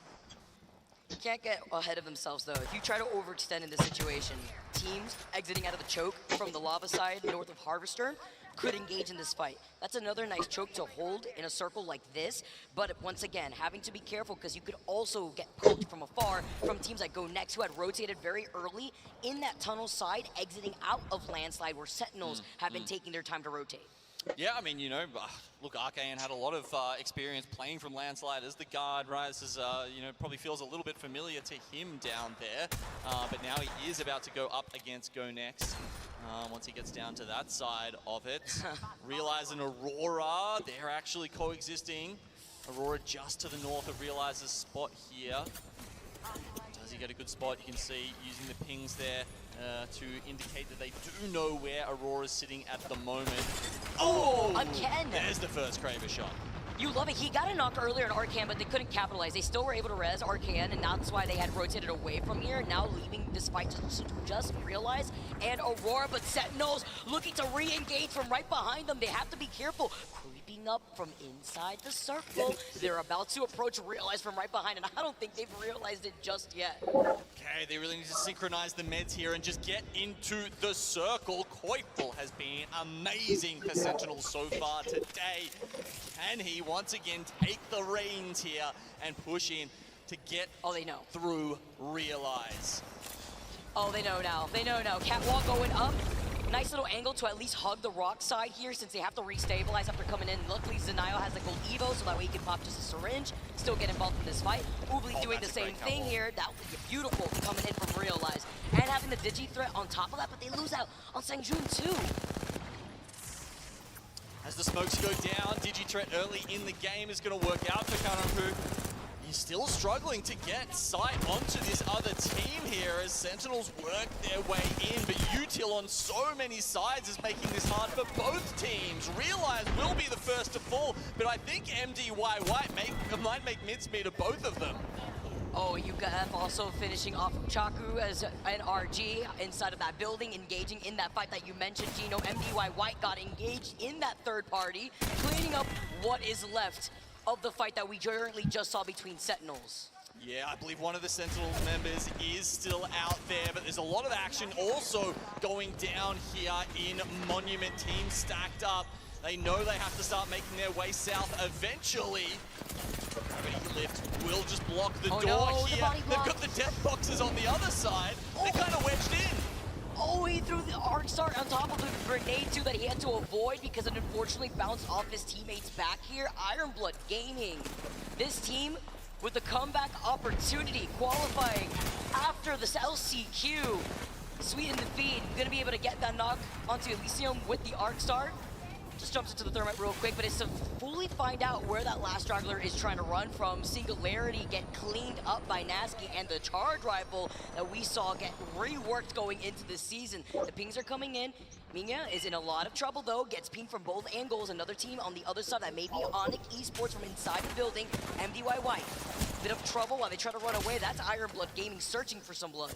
You can't get ahead of themselves, though. If you try to overextend in this situation, teams exiting out of the choke from the lava side north of Harvester could engage in this fight. That's another nice choke to hold in a circle like this, but once again, having to be careful because you could also get poked from afar from teams like Go Next, who had rotated very early in that tunnel side, exiting out of Landslide, where Sentinels have been taking their time to rotate. Yeah, I mean, you know, look, Arcane had a lot of experience playing from Landslide as the guard, right? This is, you know, probably feels a little bit familiar to him down there. But now he is about to go up against Go Next once he gets down to that side of it. Realize and Aurora, they're actually coexisting. Aurora just to the north of Realize's spot here. Does he get a good spot? You can see using the pings there to indicate that they do know where Aurora's sitting at the moment. Oh! Again! There's the first Kraber shot. You love it. He got a knock earlier in Arcan, but they couldn't capitalize. They still were able to res Arcan, and that's why they had rotated away from here, now leaving this fight to just Realize and Aurora, but Sentinels looking to re-engage from right behind them. They have to be careful. Creeping up from inside the circle. They're about to approach Realize from right behind, and I don't think they've realized it just yet. Okay, they really need to synchronize the meds here and just get into the circle. Koifel has been amazing for Sentinels so far today. Can he once again take the reins here and push in to get through Realize? Oh, they know now. They know now. Catwalk going up. Nice little angle to at least hug the rock side here since they have to restabilize after coming in. Luckily, Zanayo has a gold Evo, so that way he can pop just a syringe. Still get involved in this fight. Oobly doing the same thing here. That would be beautiful coming in from Realize. And having the Digi threat on top of that, but they lose out on Sangjun too. As the smokes go down, Digi-Threat early in the game is going to work out for Kananpu. He's still struggling to get sight onto this other team here as Sentinels work their way in, but Util on so many sides is making this hard for both teams. Realize will be the first to fall, but I think MDY White might make mincemeat of both of them. Oh, UKF also finishing off Chaku as an RG inside of that building, engaging in that fight that you mentioned, Gino. MDY White got engaged in that third party, cleaning up what is left of the fight that we currently just saw between Sentinels. Yeah, I believe one of the Sentinels members is still out there, but there's a lot of action also going down here in Monument. Team stacked up. They know they have to start making their way south eventually. Gravity Lift will just block the door here. They've got the death boxes on the other side. They're kind of wedged in. Oh, he threw the arc start on top of the grenade too that he had to avoid because it unfortunately bounced off his teammates back here. Ironblood Gaming, this team with the comeback opportunity, qualifying after this LCQ. Sweet in the feed, gonna be able to get that knock onto Elysium with the arc start. Just jumps into the thermite real quick, but it's to fully find out where that last straggler is trying to run from. Singularity get cleaned up by Nasky, and the charge rifle that we saw get reworked going into this season. The pings are coming in. Minya is in a lot of trouble though, gets pinged from both angles. Another team on the other side, that may be Onyx Esports from inside the building. MDY White, bit of trouble while they try to run away. That's Ironblood Gaming searching for some blood.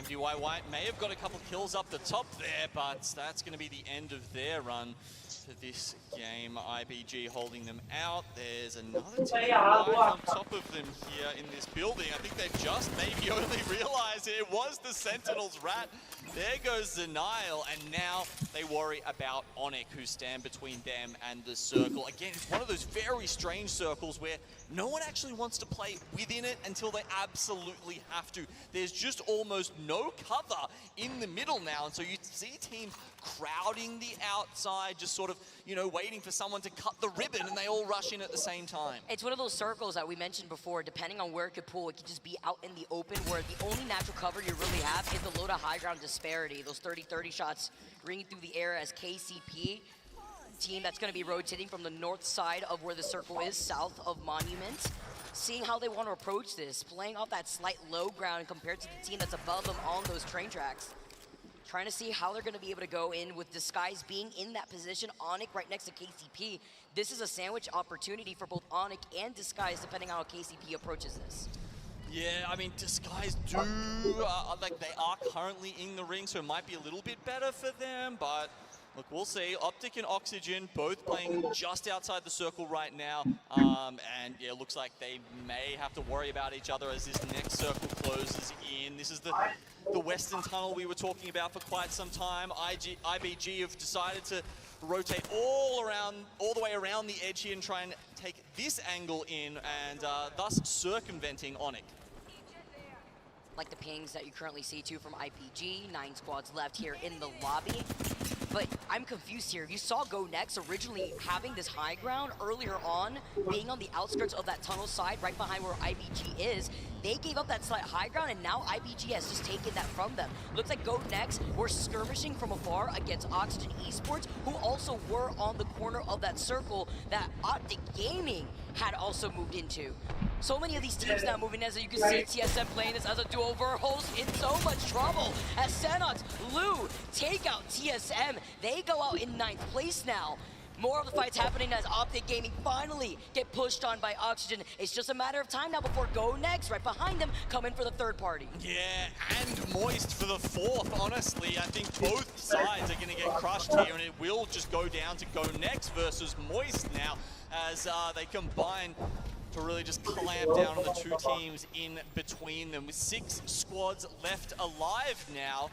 MDY White may have got a couple kills up the top there, but that's going to be the end of their run for this game. IBG holding them out. There's another team right on top of them here in this building. I think they've just maybe only realized it was the Sentinels rat. There goes Zenile, and now they worry about Onyx, who stand between them and the circle. Again, it's one of those very strange circles where no one actually wants to play within it until they absolutely have to. There's just almost no cover in the middle now, and so you see teams crowding the outside, just sort of, you know, waiting for someone to cut the ribbon, and they all rush in at the same time. It's one of those circles that we mentioned before, depending on where it could pull, it could just be out in the open, where the only natural cover you really have is the low to high ground disparity. Those 30-30 shots ringing through the air as KCP, team that's going to be rotating from the north side of where the circle is, south of Monument. Seeing how they want to approach this, playing off that slight low ground compared to the team that's above them on those train tracks. Trying to see how they're going to be able to go in with Disguise being in that position. Onyx right next to KCP. This is a sandwich opportunity for both Onyx and Disguise, depending on how KCP approaches this. Yeah, I mean, Disguise do, like, they are currently in the ring, so it might be a little bit better for them, but look, we'll see. Optic and Oxygen both playing just outside the circle right now, and yeah, it looks like they may have to worry about each other as this next circle closes in. This is the Western Tunnel we were talking about for quite some time. IBG have decided to rotate all the way around the edge here and try and take this angle in, and thus circumventing Onyx. Like the pings that you currently see too from IPG, 9 squads left here in the lobby. But I'm confused here. You saw Go Next originally having this high ground earlier on, being on the outskirts of that tunnel side right behind where IBG is. They gave up that slight high ground, and now IBG has just taken that from them. Looks like Go Next were skirmishing from afar against Oxygen Esports, who also were on the corner of that circle that Optic Gaming had also moved into. So many of these teams now moving, as you can see TSM playing this as a duo. Verhost in so much trouble as Sanox, Lou take out TSM. They go out in 9th place now. More of the fights happening as Optic Gaming finally get pushed on by Oxygen. It's just a matter of time now before Go Next, right behind them, come in for the 3rd party. Yeah, and Moist for the 4th, honestly. I think both sides are going to get crushed here, and it will just go down to Go Next versus Moist now as they combine to really just clamp down on the 2 teams in between them. With 6 squads left alive now,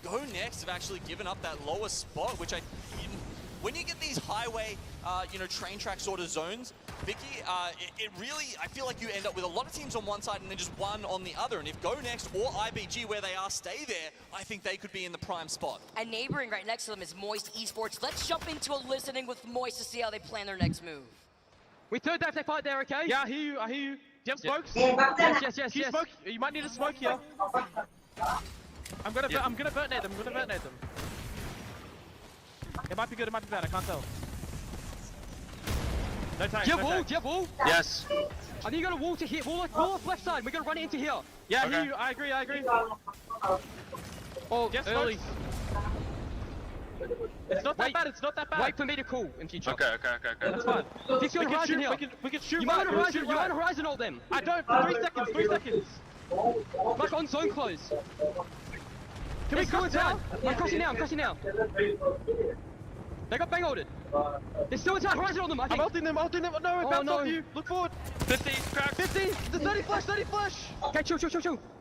Go Next have actually given up that lower spot, which when you get these highway, train track sort of zones, Vicky, it really, I feel like you end up with a lot of teams on one side and then just one on the other. And if Go Next or IBG, where they are, stay there, I think they could be in the prime spot. And neighboring right next to them is Moist Esports. Let's jump into a listening with Moist to see how they plan their next move. We third that fight there, okay? Yeah, I hear you, I hear you. Do you have smokes? Yes. You smoke? You might need a smoke here. I'm gonna burn them, It might be good, it might be bad, I can't tell. No time, Do you have wall? Yes. I think you got a wall to here, wall off left side, we're gonna run it into here. Yeah, I hear you, I agree. Oh, Just early. smokes. It's not that bad, Wait for me to call in future. Okay. That's fine. Fix your horizon here. We can shoot You right. want horizon all them. I don't, for 3 seconds. Like on zone close. Can we cross now? I'm crossing now. They got bang holded. They're still inside horizon on them, I think. I'm ulting them. No, bounce off you. Look forward. 50, crack. 50, the 30 flash. Okay, chill.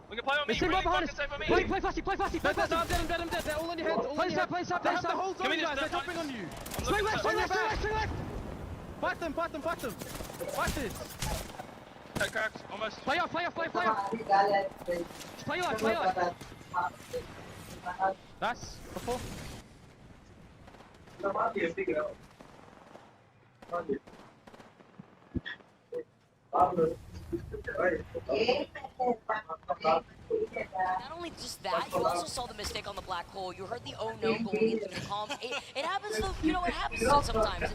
We can play on me. They're really behind us. Play fast. I'm dead. They're all on your heads. Play inside. They have the whole zone, guys. They're jumping on you. Swing left. Fight them. Fight this. Okay, cracks. Almost. Play off. Play live. Nice. Before. Not only just that, you also saw the mistake on the black hole. You heard the oh no going into the comms. It happens to, it happens to sometimes.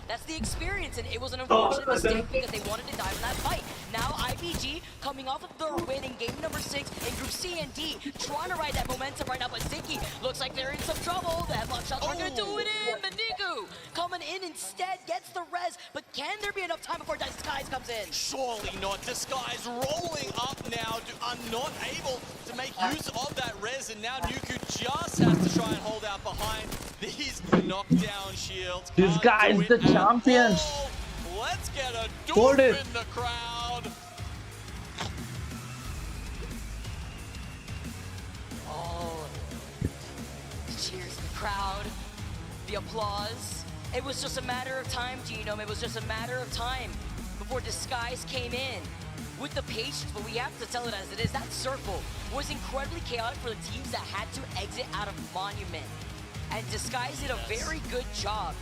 That's the experience, and it was an unfortunate mistake because they wanted to dive in that fight. Now IBG coming off of their win in game number 6 in Group C and D, trying to ride that momentum right now, but Zinky looks like they're in some trouble. The headlock shots are gonna do it in. Manigu coming in instead, gets the res, but can there be enough time before Disguise comes in? Surely not. Disguise rolling up now, are not able to make use of that res, and now Nuku just has to try and hold out behind these knockdown shields. This guy is the champion. Let's get a doof in the crowd. Oh, the cheers in the crowd, the applause. It was just a matter of time, Genome. It was just a matter of time before Disguise came in. With the patience, but we have to tell it as it is, that circle was incredibly chaotic for the teams that had to exit out of Monument. And Disguise did a very good job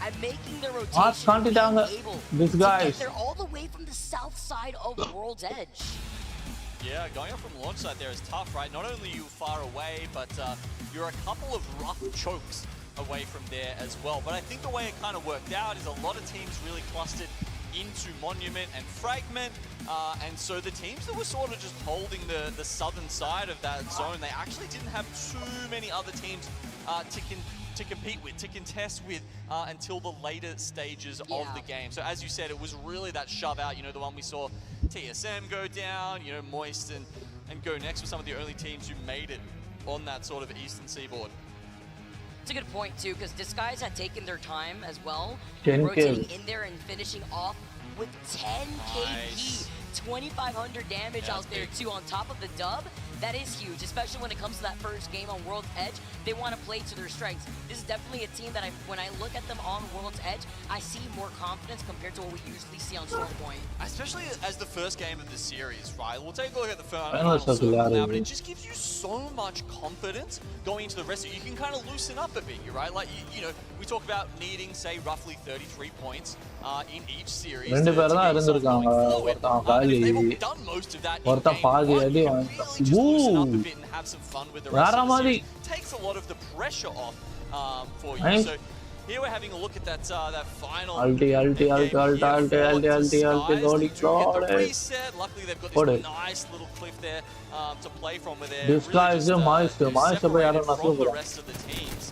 at making their rotation able this to guy. get there all the way from the south side of World's Edge. Yeah, going up from launch side there is tough, right? Not only are you far away, but you're a couple of rough chokes away from there as well. But I think the way it kind of worked out is a lot of teams really clustered into Monument and Fragment, and so the teams that were sort of just holding the southern side of that zone, they actually didn't have too many other teams to compete with, to contest with until the later stages of the game. So as you said, it was really that shove out, the one we saw TSM go down, you know, Moist and Go Next were some of the only teams who made it on that sort of eastern seaboard. It's a good point too, because Disguise had taken their time as well, 10 rotating kills. in there and finishing off with 10 KP, 2,500 damage out there too on top of the dub. That is huge, especially when it comes to that first game on World's Edge. They want to play to their strengths. This is definitely a team that when I look at them on World's Edge, I see more confidence compared to what we usually see on Stormpoint. Especially as the first game of the series, right? We'll take a look at the I know final it's a circle now, lot but of it just gives you so much confidence going into the rest of it. You can kind of loosen up a bit, right? Like, you know, we talk about needing, say, roughly 33 points in each series. ரெண்டு பேர் தான் இருந்திருக்காங்க ஒருத்தன் காலி ஒருத்தன் பாதி அடி வாங்கிட்டான் வேற மாதிரி takes a lot of the pressure off for you. So here we're having a look at that final ulti loading load. Luckily they've got this nice little cliff there to play from where they're this guy is a maestro போய் யாரும் நசுங்க the rest of the teams.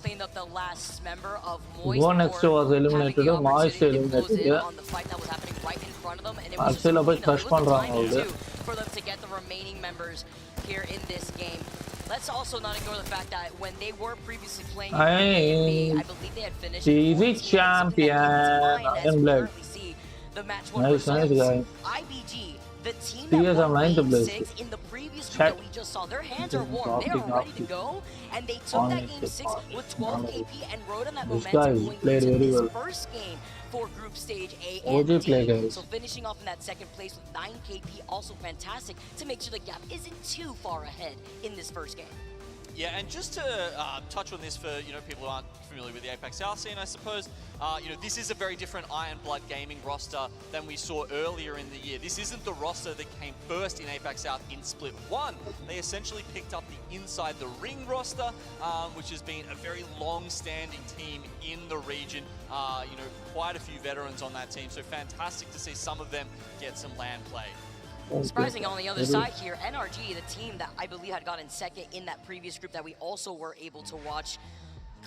Cleaned up the last member of Moist. Go Next was eliminated, Maestro eliminated. On the fight that was happening right in front of them, and it was Axel போய் crush பண்றாங்க அவங்க for them to get the remaining members here in this game. Let's also not ignore the fact that when they were previously playing I believe they had finished the champion in black. The match Nice guy. IBG, the team that won Game 6 in the previous group that we just saw, their hands are warm, they are ready to go, and they took that Game 6 with 12 KP and rode on that momentum going into this first game for group stage A and D. So finishing off in that second place with 9 KP, also fantastic to make sure the gap isn't too far ahead in this first game. Yeah, and just to touch on this for people who aren't familiar with the Apex South scene, I suppose, this is a very different Iron Blood Gaming roster than we saw earlier in the year. This isn't the roster that came first in Apex South in Split 1. They essentially picked up the Inside the Ring roster, which has been a very long-standing team in the region. Quite a few veterans on that team, so fantastic to see some of them get some land play. Surprising on the other side here, NRG, the team that I believe had gotten second in that previous group that we also were able to watch,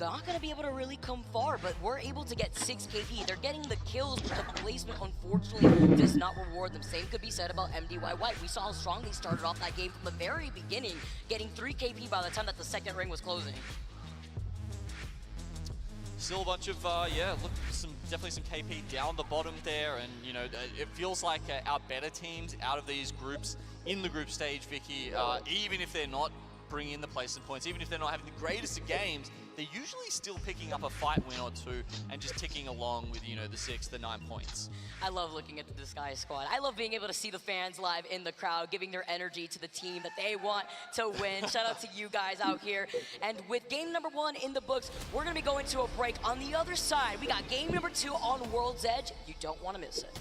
not going to be able to really come far, but we're able to get 6 KP. They're getting the kills, but the placement unfortunately does not reward them. Same could be said about MDY White. We saw how strong they started off that game from the very beginning, getting 3 KP by the time that the second ring was closing. Still a bunch of, definitely some KP down the bottom there, and it feels like our better teams out of these groups in the group stage, Vicky, even if they're not bringing in the placement points, even if they're not having the greatest of games, they're usually still picking up a fight win or two and just ticking along with, the 6, the 9 points. I love looking at the Disguise squad. I love being able to see the fans live in the crowd, giving their energy to the team that they want to win. Shout out to you guys out here. And with game number 1 in the books, we're going to be going to a break. On the other side, we got game number 2 on World's Edge. You don't want to miss it.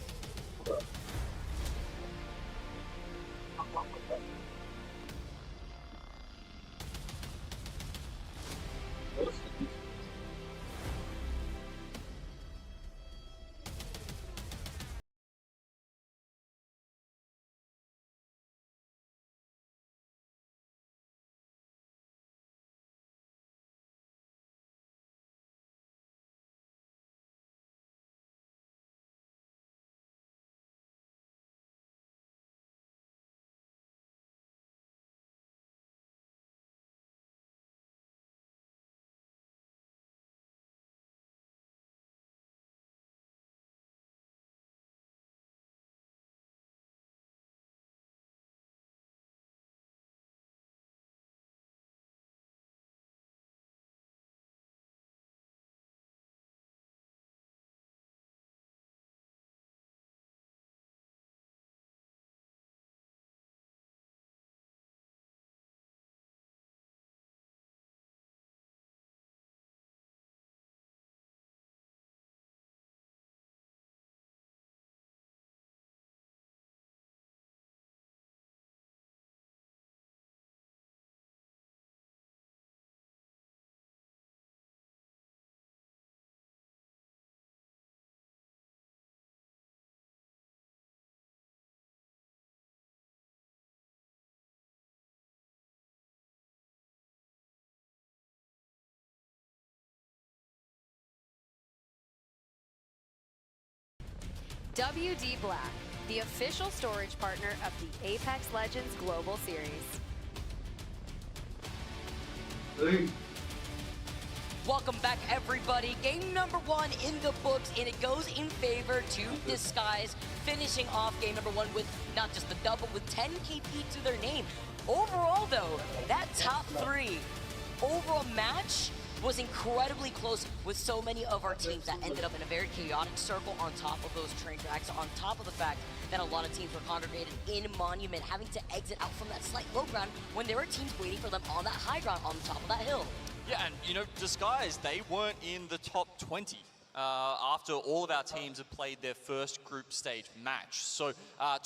WD Black, the official storage partner of the Apex Legends Global Series. Welcome back, everybody. Game number 1 in the books, and it goes in favor to Disguise, finishing off game number 1 with not just the double, with 10 KP to their name. Overall, though, that top 3 overall match was incredibly close with so many of our teams that ended up in a very chaotic circle on top of those train tracks, on top of the fact that a lot of teams were congregated in Monument, having to exit out from that slight low ground when there were teams waiting for them on that high ground on top of that hill. Yeah, and you know, Disguise, they weren't in the top 20 after all of our teams had played their first group stage match. So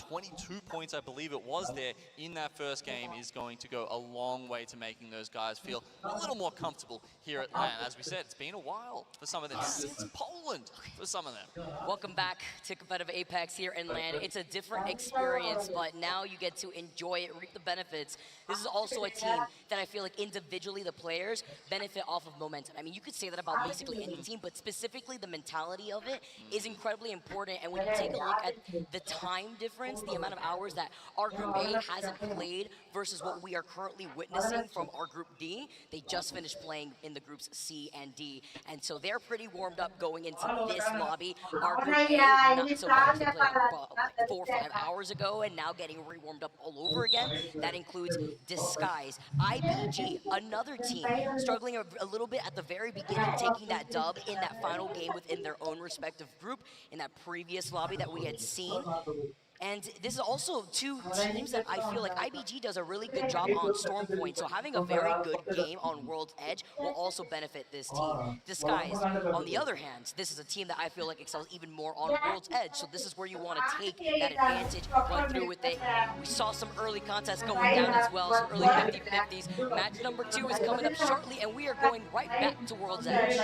22 points, I believe it was there in that first game, is going to go a long way to making those guys feel a little more comfortable here at LAN. As we said, it's been a while for some of them, since Poland for some of them. Welcome back to competitive Apex here in LAN. It's a different experience, but now you get to enjoy it, reap the benefits. This is also a team that I feel like individually the players benefit off of momentum. I mean, you could say that about basically any team, but specifically the mentality of it is incredibly important. And when you take a look at the time difference, the amount of hours that our Group A hasn't played versus what we are currently witnessing from our Group D, they just finished playing in the Groups C and D. And so they're pretty warmed up going into this lobby. Our Group A, not so much. They played like 4 or 5 hours ago and now getting re-warmed up all over again. That includes Disguise, IBG, another team struggling a little bit at the very beginning, taking that dub in that final game within their own respective group in that previous lobby that we had seen. And this is also 2 teams that I feel like IBG does a really good job on Storm Point. So having a very good game on World's Edge will also benefit this team. Disguise, on the other hand, this is a team that I feel like excels even more on World's Edge. So this is where you want to take that advantage, run through with it. We saw some early contests going down as well, some early 50-50s. Match number 2 is coming up shortly, and we are going right back to World's Edge.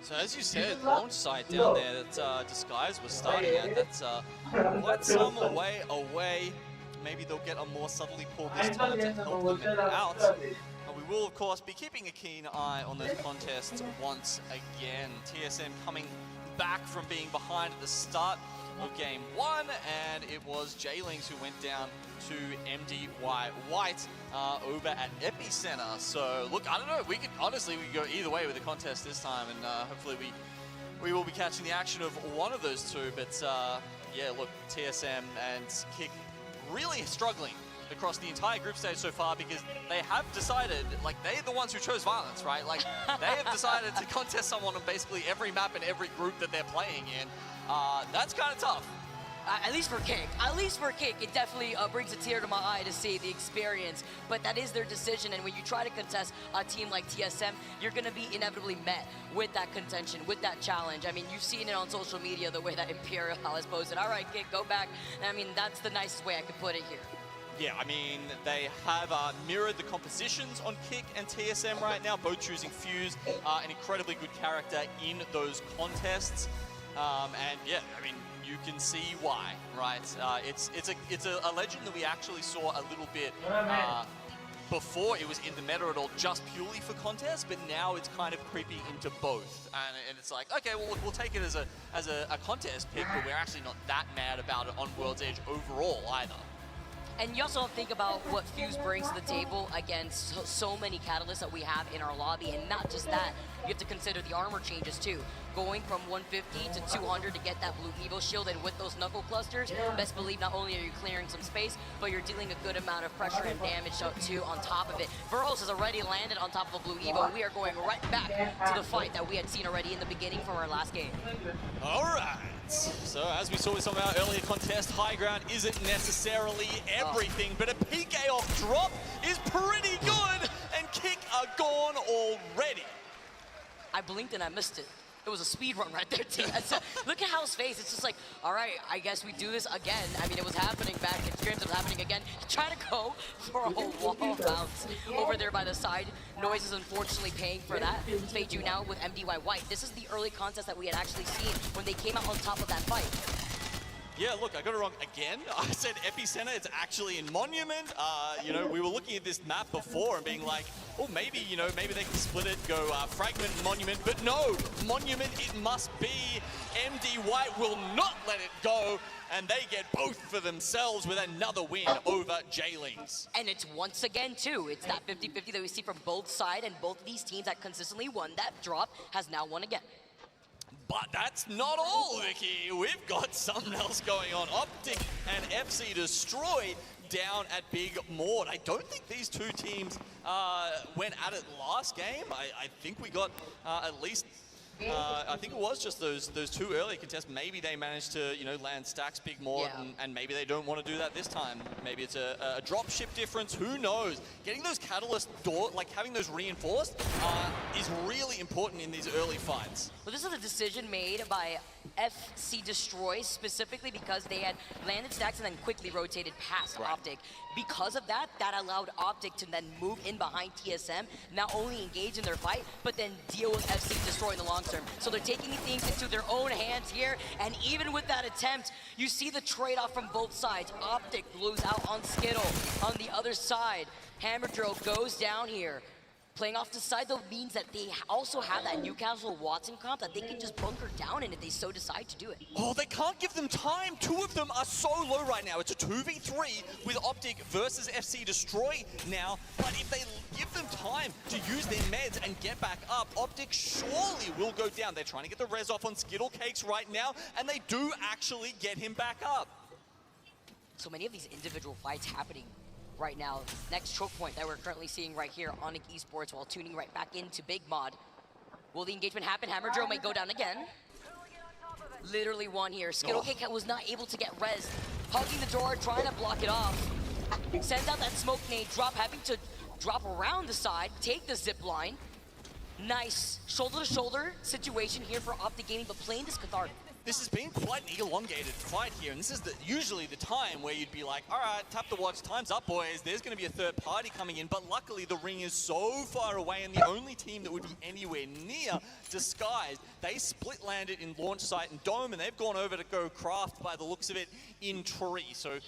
So as you said, launch site down there that Disguise was starting at, that's quite some way away. Maybe they'll get a more subtly pulled this time to help them out. And we will, of course, be keeping a keen eye on those contests once again. TSM coming back from being behind at the start of game 1, and it was J-Lings who went down to MDY White over at Epicenter. So look, I don't know, we could honestly go either way with the contest this time, and hopefully we will be catching the action of one of those 2. But yeah, look, TSM and Kick really struggling across the entire group stage so far, because they have decided, like, they're the ones who chose violence, right? Like, they have decided to contest someone on basically every map and every group that they're playing in. That's kind of tough. At least for Kick. At least for Kick, it definitely brings a tear to my eye to see the experience. But that is their decision, and when you try to contest a team like TSM, you're going to be inevitably met with that contention, with that challenge. I mean, you've seen it on social media, the way that Imperial has posted, all right, Kick, go back. And I mean, that's the nicest way I could put it here. Yeah, I mean, they have mirrored the compositions on Kick and TSM right now, both choosing Fuse, an incredibly good character in those contests. And yeah, I mean, you can see why, right? It's a legend that we actually saw a little bit before it was in the meta at all, just purely for contests, but now it's kind of creeping into both. And it's like, okay, well, we'll take it as a contest pick, but we're actually not that mad about it on World's Edge overall either. And you also think about what Fuse brings to the table against so many catalysts that we have in our lobby, and not just that, you have to consider the armor changes too. Going from 150 to 200 to get that blue Evo shield, and with those knuckle clusters, best believe not only are you clearing some space, but you're dealing a good amount of pressure and damage too on top of it. Verls has already landed on top of a blue Evo. We are going right back to the fight that we had seen already in the beginning from our last game. All right. So as we saw with some of our earlier contests, high ground isn't necessarily everything, but a PK off drop is pretty good, and Kick are gone already. I blinked and I missed it. It was a speed run right there, too. Look at Hal's face. It's just like, all right, I guess we do this again. I mean, it was happening back in Screams. It was happening again. Trying to go for a whole wall bounce over there by the side. Noise is unfortunately paying for that. Feiju now with MDY White. This is the early contest that we had actually seen when they came out on top of that fight. Yeah, look, I got it wrong again. I said Epicenter, it's actually in Monument. You know, we were looking at this map before and being like, oh, maybe, you know, maybe they can split it, go Fragment and Monument, but no, Monument it must be. MD White will not let it go, and they get both for themselves with another win over J-Lings. And it's once again, too, it's that 50-50 that we see from both sides, and both of these teams that consistently won that drop has now won again. But that's not all, Vicky. We've got something else going on. Optic and FC Destroy down at Big Mord. I don't think these two teams went at it last game. I think we got at least, I think it was just those two early contests. Maybe they managed to, you know, land stacks Big Mord, and maybe they don't want to do that this time. Maybe it's a drop ship difference. Who knows? Getting those catalyst like having those reinforced is really important in these early fights. Well, this is a decision made by FC Destroy specifically because they had landed stacks and then quickly rotated past Optic. Because of that, that allowed Optic to then move in behind TSM, not only engage in their fight, but then deal with FC Destroy in the long term. So they're taking things into their own hands here, and even with that attempt, you see the trade-off from both sides. Optic lose out on Skittle. On the other side, Hammer Drill goes down here. Playing off the side, though, means that they also have that Newcastle Watson comp that they can just bunker down in if they so decide to do it. Oh, they can't give them time. Two of them are so low right now. It's a 2v3 with Optic versus FC Destroy now. But if they give them time to use their meds and get back up, Optic surely will go down. They're trying to get the res off on Skittle Cakes right now, and they do actually get him back up. So many of these individual fights happening right now. Next choke point that we're currently seeing right here on Onyx Esports while tuning right back into Big Mod. Will the engagement happen? Hammer Drill may go down again. Literally one here. Skittle Cake was not able to get res. Hugging the door, trying to block it off. Sends out that smoke nade drop, having to drop around the side, take the zip line. Nice shoulder-to-shoulder situation here for Optic Gaming, but playing this cathartic. This has been quite an elongated fight here, and this is usually the time where you'd be like, all right, tap the watch, time's up, boys. There's going to be a third party coming in, but luckily the ring is so far away, and the only team that would be anywhere near Disguised, they split landed in launch site and dome, and they've gone over to go craft by the looks of it in tree. So,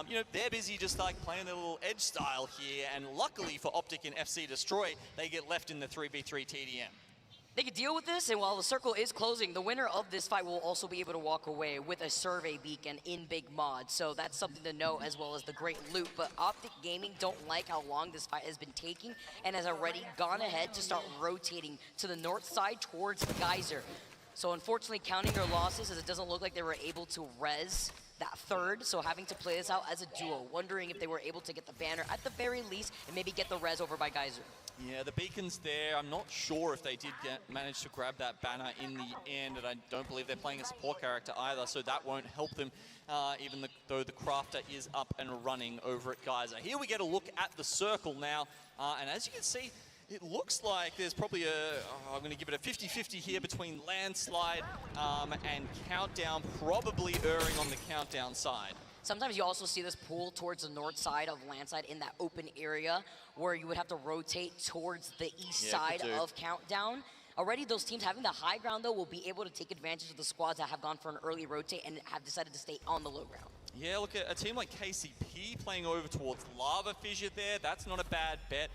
you know, they're busy just like playing their little edge style here, and luckily for Optic and FC Destroy, they get left in the 3v3 TDM. They can deal with this, and while the circle is closing, the winner of this fight will also be able to walk away with a survey beacon in Big Mod. So that's something to know, as well as the great loot. But Optic Gaming don't like how long this fight has been taking and has already gone ahead to start rotating to the north side towards Geyser. So unfortunately, counting their losses, as it doesn't look like they were able to res that third, so having to play this out as a duo, wondering if they were able to get the banner at the very least and maybe get the res over by Geyser. Yeah, the beacon's there. I'm not sure if they did manage to grab that banner in the end, and I don't believe they're playing a support character either, so that won't help them, even though the crafter is up and running over at Geyser. Here we get a look at the circle now, and as you can see, it looks like there's probably I'm going to give it a 50-50 here between Landslide and Countdown, probably erring on the Countdown side. Sometimes you also see this pull towards the north side of Landslide in that open area where you would have to rotate towards the east side of Countdown. Already those teams having the high ground, though, will be able to take advantage of the squads that have gone for an early rotate and have decided to stay on the low ground. Yeah, look at a team like KCP playing over towards Lava Fissure there. That's not a bad bet.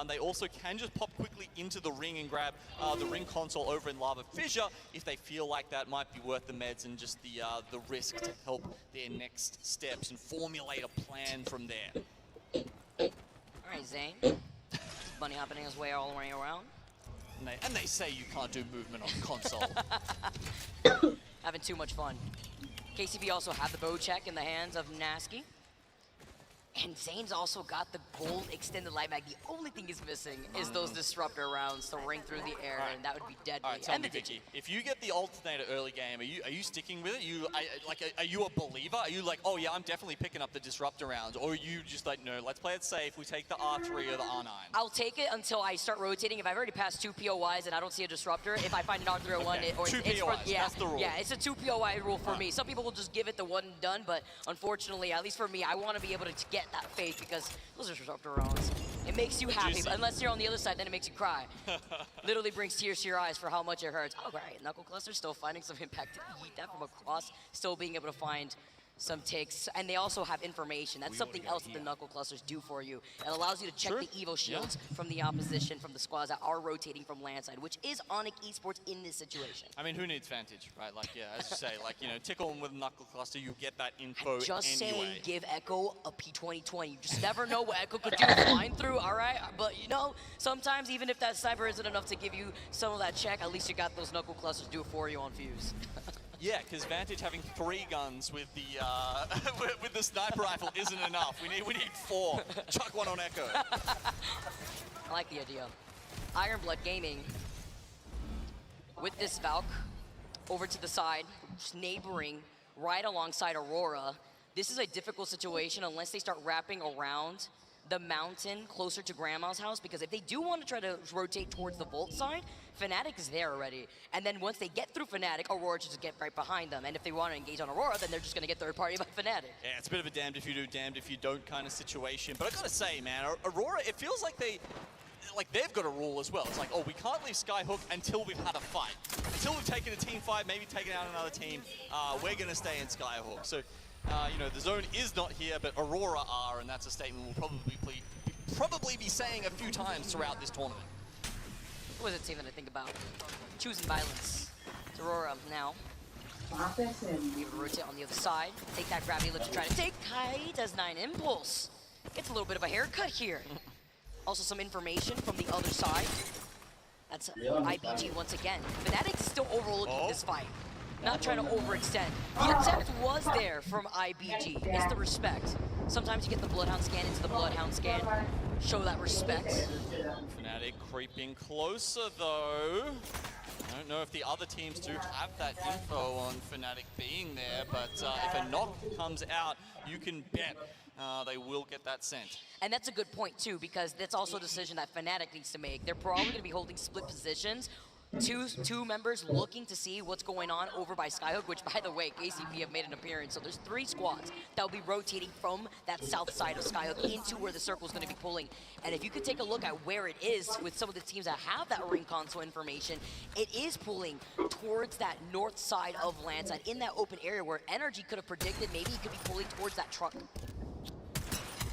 They also can just pop quickly into the ring and grab the ring console over in Lava Fissure if they feel like that might be worth the meds and just the risk to help their next steps and formulate a plan from there. All right, Zane. Bunny hopping his way all the way around. And they say you can't do movement on console. Having too much fun. KCP also had the bow check in the hands of Nasky. And Zane's also got the gold extended light mag. The only thing he's missing is those disruptor rounds to ring through the air, and that would be deadly. All right, tell me, Vicky, if you get the alternator early game, are you sticking with it? Are you a believer? Are you like, oh yeah, I'm definitely picking up the disruptor rounds, or are you just like, no, let's play it safe. We take the R3 or the R9. I'll take it until I start rotating. If I've already passed 2 POIs and I don't see a disruptor, if I find an R3 or one, okay. or 2 POIs, that's the rule. Yeah, it's a 2 POI rule for me. Some people will just give it the one and done, but unfortunately, at least for me, I want to be able to get that faith because those are disruptor rounds. It makes you happy, but unless you're on the other side, then it makes you cry. Literally brings tears to your eyes for how much it hurts. Oh, right, Knuckle Cluster still finding some impact to eat that from across, still being able to find some takes, and they also have information. That's something else that the Knuckle Clusters do for you. It allows you to check the Evo shields from the opposition, from the squads that are rotating from landside, which is Onyx Esports in this situation. I mean, who needs Vantage, right? Like, yeah, as you say, like, you know, tickle them with Knuckle Cluster, you get that info Just anyway. saying, give Echo a P2020. You just never know what Echo could do flying through, all right? But, you know, sometimes even if that sniper isn't enough to give you some of that check, at least you got those Knuckle Clusters to do it for you on Fuse. Yeah, because Vantage having 3 guns with the with the sniper rifle isn't enough. We need 4. Chuck one on Echo. I like the idea. Ironblood Gaming with this Valk over to the side, just neighboring right alongside Aurora. This is a difficult situation unless they start wrapping around the mountain closer to Grandma's house, because if they do want to try to rotate towards the Volt side, Fnatic is there already. And then once they get through Fnatic, Aurora just get right behind them. And if they want to engage on Aurora, then they're just going to get third party by Fnatic. Yeah, it's a bit of a damned if you do, damned if you don't kind of situation. But I gotta say, man, Aurora, it feels like they've got a rule as well. It's like, oh, we can't leave Skyhook until we've had a fight. Until we've taken a team fight, maybe taken out another team, we're going to stay in Skyhook. So, you know, the zone is not here, but Aurora are, and that's a statement we'll probably be saying a few times throughout this tournament. What was it team that I think about? Choosing violence. It's Aurora now. Able to rotate on the other side. Take that gravity lift to try to take. Kai does 9 impulse. Gets a little bit of a haircut here. Also some information from the other side. That's IBG once again. Fnatic is still overlooking this fight. Not trying to overextend. The attempt was there from IBG. It's the respect. Sometimes you get the Bloodhound scan into the Bloodhound scan. Show that respect. Fnatic creeping closer though. I don't know if the other teams do have that info on Fnatic being there, but if a knock comes out, you can bet they will get that sent. And that's a good point too, because that's also a decision that Fnatic needs to make. They're probably going to be holding split positions. Two members looking to see what's going on over by Skyhook, which, by the way, KCP have made an appearance. So there's 3 squads that will be rotating from that south side of Skyhook into where the circle is going to be pulling. And if you could take a look at where it is with some of the teams that have that ring console information, it is pulling towards that north side of Landside in that open area where Energy could have predicted maybe it could be pulling towards that truck.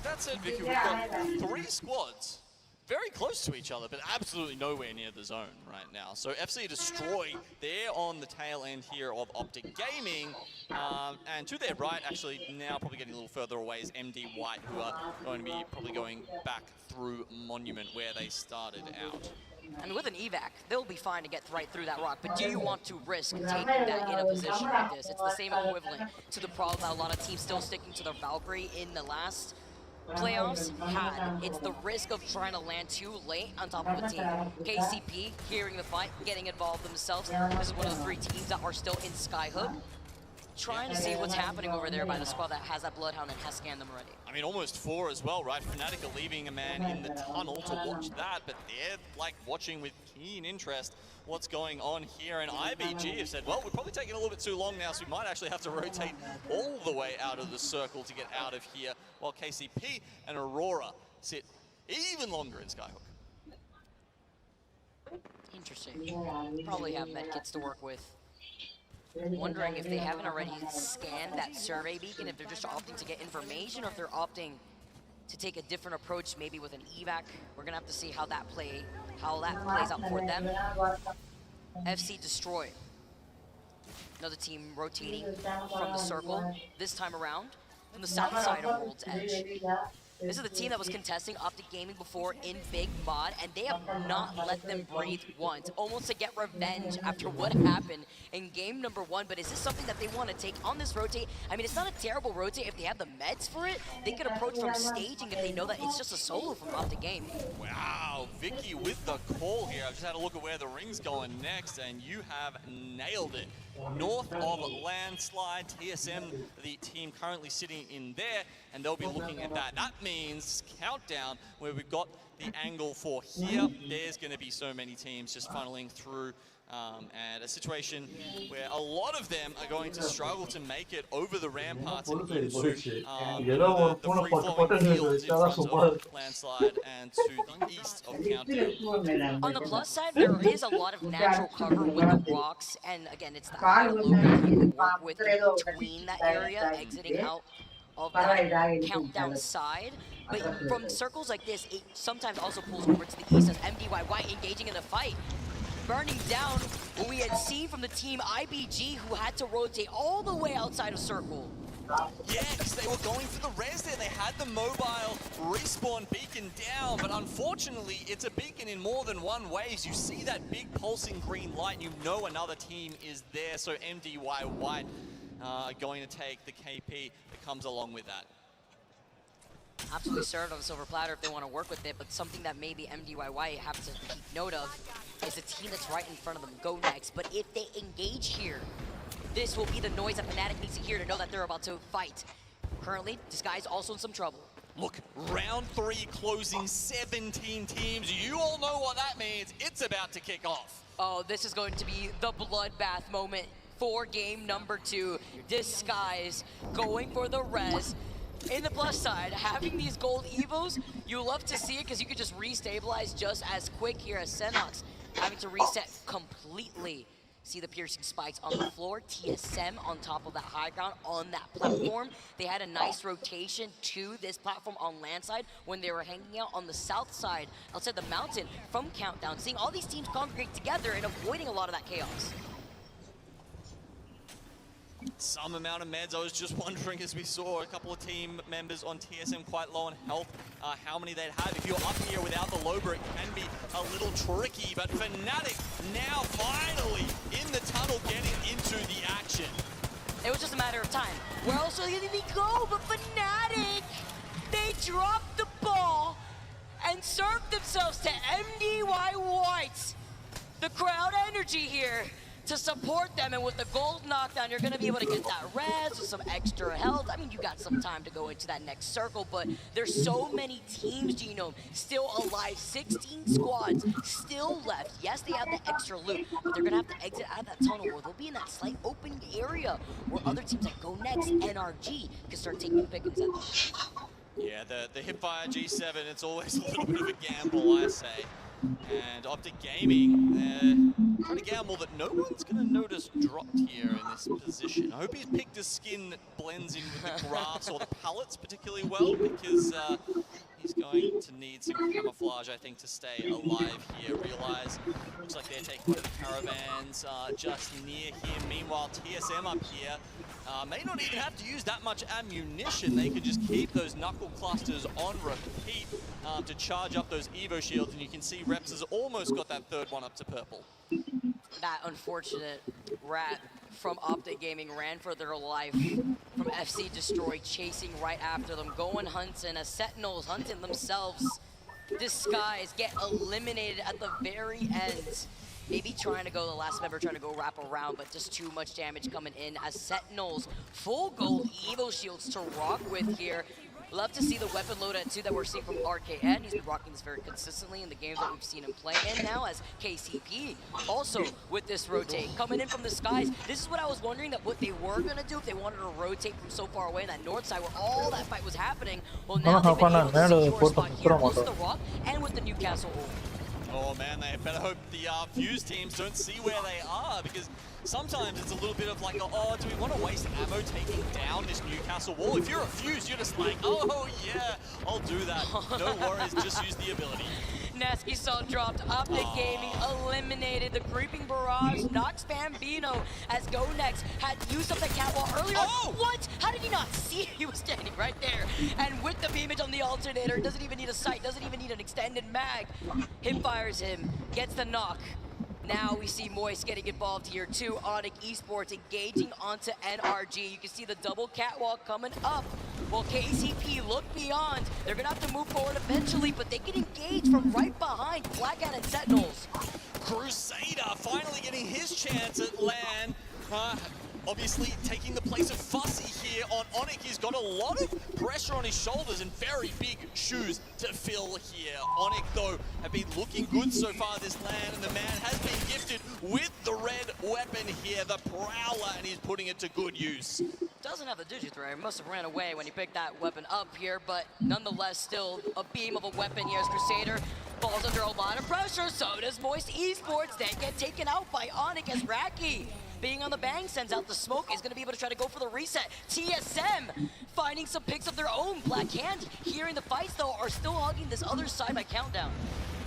That said, Vicky, we've got 3 squads very close to each other, but absolutely nowhere near the zone right now. So FC Destroy, they're on the tail end here of Optic Gaming. And to their right, actually now probably getting a little further away, is MD White, who are going to be probably going back through Monument where they started out. I mean, with an evac, they'll be fine to get right through that rock, but do you want to risk taking that in a position like this? It's the same equivalent to the problem that a lot of teams still sticking to their Valkyrie in the last playoffs had. It's the risk of trying to land too late on top of a team. KCP, hearing the fight, getting involved themselves. This is one of the 3 teams that are still in Skyhook, trying to see what's happening over there by the squad that has that Bloodhound and has scanned them already. I mean, almost 4 as well, right? Fnatic are leaving a man in the tunnel to watch that, but they're like watching with keen interest what's going on here. And IBG have said, well, we're probably taking a little bit too long now, so we might actually have to rotate all the way out of the circle to get out of here, while KCP and Aurora sit even longer in Skyhook. Interesting. Probably have medkits to work with. Wondering if they haven't already scanned that survey beacon, if they're just opting to get information, or if they're opting to take a different approach, maybe with an evac. We're gonna have to see how that plays out for them. FC Destroy. Another team rotating from the circle, this time around from the south side of World's Edge. This is the team that was contesting Optic Gaming before in Big Mod, and they have not let them breathe once, almost to get revenge after what happened in game number 1. But is this something that they want to take on this rotate? I mean, it's not a terrible rotate if they have the meds for it. They could approach from staging if they know that it's just a solo from Optic Gaming. Wow, Vicky with the call here. I've just had a look at where the ring's going next, and you have nailed it. North of Landslide, TSM, the team currently sitting in there, and they'll be looking at that. That means Countdown, where we've got the angle for here. There's going to be so many teams just funneling through And a situation where a lot of them are going to struggle to make it over the ramparts and into the free-flowing fields in front of Landslide and to the east of Countdown. On the plus side, there is a lot of natural cover with the rocks, and again, it's the high low that you can work with in between that area, exiting out of that Countdown side. But from circles like this, it sometimes also pulls over to the east as MDYY engaging in the fight. Burning down what we had seen from the team IBG, who had to rotate all the way outside of circle. Yeah, because they were going for the res there. They had the mobile respawn beacon down, but unfortunately, it's a beacon in more than one ways. You see that big pulsing green light, and you know another team is there, so MDYY are going to take the KP that comes along with that. Absolutely served on the silver platter if they want to work with it, but something that maybe MDYY have to keep note of is the team that's right in front of them, Go Next. But if they engage here, this will be the noise that Fnatic needs to hear to know that they're about to fight. Currently, Disguise also in some trouble. Look, round 3 closing 17 teams. You all know what that means. It's about to kick off. Oh, this is going to be the bloodbath moment for game number 2. Disguise going for the res. In the plus side, having these gold evos, you love to see it because you could just restabilize just as quick here as Senox having to reset completely. See the piercing spikes on the floor, TSM on top of that high ground on that platform. They had a nice rotation to this platform on land side when they were hanging out on the south side outside the mountain from Countdown, seeing all these teams congregate together and avoiding a lot of that chaos. Some amount of meds. I was just wondering as we saw a couple of team members on TSM quite low on health, how many they'd have. If you're up here without the Lober, it can be a little tricky, but Fnatic now finally in the tunnel getting into the action. It was just a matter of time. Where else are they going to go but Fnatic? They dropped the ball and served themselves to MDY Whites. The crowd energy here to support them, and with the gold knockdown, you're gonna be able to get that res with some extra health. I mean, you got some time to go into that next circle, but there's so many teams, Genome, still alive. 16 squads still left. Yes, they have the extra loot, but they're gonna have to exit out of that tunnel, or they'll be in that slight open area where other teams like Go Next, NRG, can start taking pickings at them. Yeah, the Hipfire G7, it's always a little bit of a gamble, I say. And Optic Gaming, trying to gamble that no one's going to notice dropped here in this position. I hope he's picked a skin that blends in with the grass or the pallets particularly well, because he's going to need some camouflage, I think, to stay alive here. Realize, looks like they're taking one of the caravans just near him. Meanwhile, TSM up here may not even have to use that much ammunition. They could just keep those knuckle clusters on repeat to charge up those Evo shields, and you can see Reps has almost got that third one up to purple. That unfortunate rat from Optic Gaming ran for their life from FC Destroy, chasing right after them, going hunting as Sentinels hunting themselves. Disguise get eliminated at the very end. Maybe trying to go the last member, trying to go wrap around, but just too much damage coming in as Sentinels full gold Evo shields to rock with here. Love to see the weapon loadout too that we're seeing from RKN. He's been rocking this very consistently in the games that we've seen him play. And now as KCP also with this rotate coming in from the skies. This is what I was wondering, that what they were gonna do if they wanted to rotate from so far away in that north side where all that fight was happening. Well, now they've been able to secure a spot here close to the rock and with the Newcastle ult. Oh man, they better hope the Fuse teams don't see where they are, because sometimes it's a little bit of like, oh, do we want to waste ammo taking down this Newcastle wall? If you're a Fuse, you're just like, oh yeah, I'll do that. No worries, just use the ability. Nasky Saw dropped, Optic Gaming eliminated, the creeping barrage knocks Bambino as Go Next had used up the catwalk earlier. Oh! What? How did he not see? He was standing right there. And with the beamage on the alternator, doesn't even need a sight, doesn't even need an extended mag. Him fires him, gets the knock. Now we see Moist getting involved here too. Onyx Esports engaging onto NRG. You can see the double catwalk coming up. Well, KCP look beyond. They're gonna have to move forward eventually, but they can engage from right behind Blackout and Sentinels. Crusader finally getting his chance at land. obviously taking the place of Fussy here on Onyx. He's got a lot of pressure on his shoulders and very big shoes to fill here. Onyx, though, have been looking good so far this land, and the man has been gifted with the red weapon here, the Prowler, and he's putting it to good use. Doesn't have the Digitrain. He must have ran away when he picked that weapon up here, but nonetheless, still a beam of a weapon here as Crusader falls under a lot of pressure. So does Moist Esports. They get taken out by Onyx as Raki, being on the bang, sends out the smoke, is going to be able to try to go for the reset. TSM finding some picks of their own. Black Hand, hearing the fights though, are still hugging this other side by Countdown.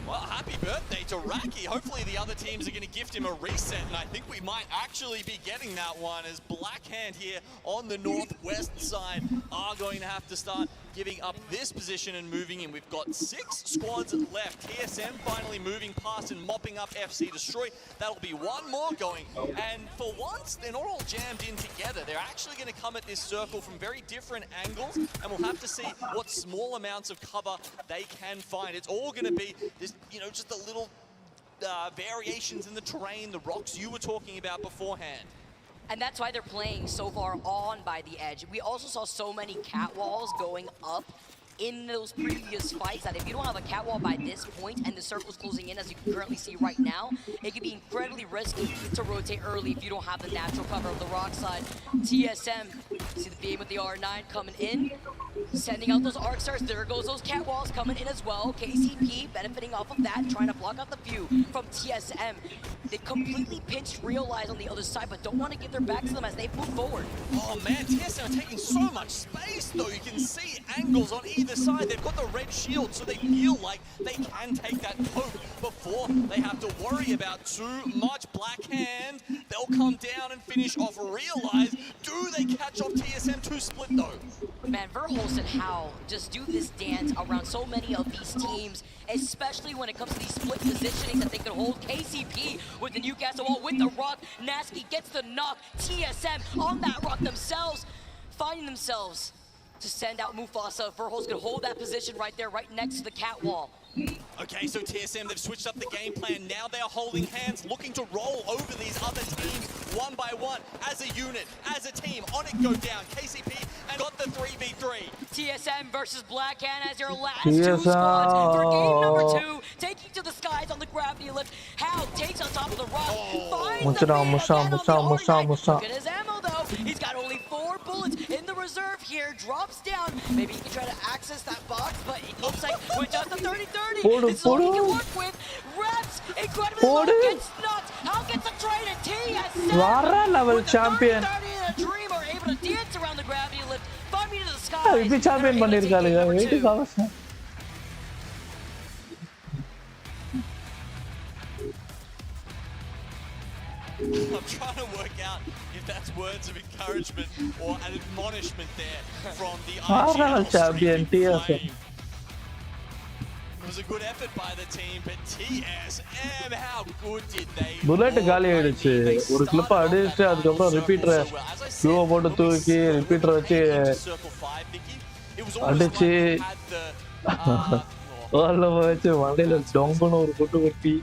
Well, happy birthday to Raki. Hopefully the other teams are going to gift him a reset, and I think we might actually be getting that one, as Black Hand here on the northwest side are going to have to start giving up this position and moving in. We've got 6 squads left. TSM finally moving past and mopping up FC Destroy. That'll be one more going, and for once, they're not all jammed in together. They're actually going to come at this circle from very different angles, and we'll have to see what small amounts of cover they can find. It's all going to be this, just the little variations in the terrain, the rocks you were talking about beforehand. And that's why they're playing so far on by the edge. We also saw so many cat walls going up in those previous fights that if you don't have a cat wall by this point and the circle's closing in, as you can currently see right now, it can be incredibly risky to rotate early if you don't have the natural cover of the rock side. TSM, see the beam with the R9 coming in, sending out those arc stars. There goes those cat walls coming in as well. KCP benefiting off of that, trying to block out the view from TSM. They completely pinched Realize on the other side, but don't want to give their back to them as they move forward. Oh man, TSM are taking so much space though. You can see angles on either side. They've got the red shield, so they feel like they can take that poke before they have to worry about too much. Black Hand, they'll come down and finish off Realize. Do they catch off TSM 2 split though? Man, Verholst and Hal just do this dance around so many of these teams, especially when it comes to these split positionings that they can hold. KCP with the Newcastle wall, with the rock. Nasky gets the knock. TSM on that rock themselves, finding themselves to send out Mufasa. Verholst can hold that position right there, right next to the cat wall. Okay, so TSM, they've switched up the game plan. Now they are holding hands, looking to roll over these other teams one by one, as a unit, as a team. Onyx go down, KCP, and got the 3v3. TSM versus Black Hand as your last 2 squads for game number 2. Taking to the skies on the gravity lift. Hal takes on top of the rock. Finds the man again on the R9. Look at his ammo though. He's got only 4 bullets in the reserve here. Drops down. Maybe he can try to access that box, but it looks like with just a 30-30, this is all he can work with. Reps, incredibly low, gets knocked. Hal gets a trade, and TSM level with the champion. 30-30 and a dream are able to dance around the gravity lift. Find me to the skies. This champion பண்ணிருக்காங்க. Wait காவஸ். I'm trying to work out if that's words of encouragement or an admonishment there from the IGL champion TSM. It was a good effort by the team, but TSM, how good did they? Bullet காலி ஆயிடுச்சு. ஒரு clip அடிச்சிட்டு அதுக்கு அப்புறம் repeater க்ளூவை போட்டு தூக்கி repeater வச்சு அடிச்சு ஓல்ல வச்சு மண்டையில டொங்குன்னு ஒரு கொட்டு கொட்டி.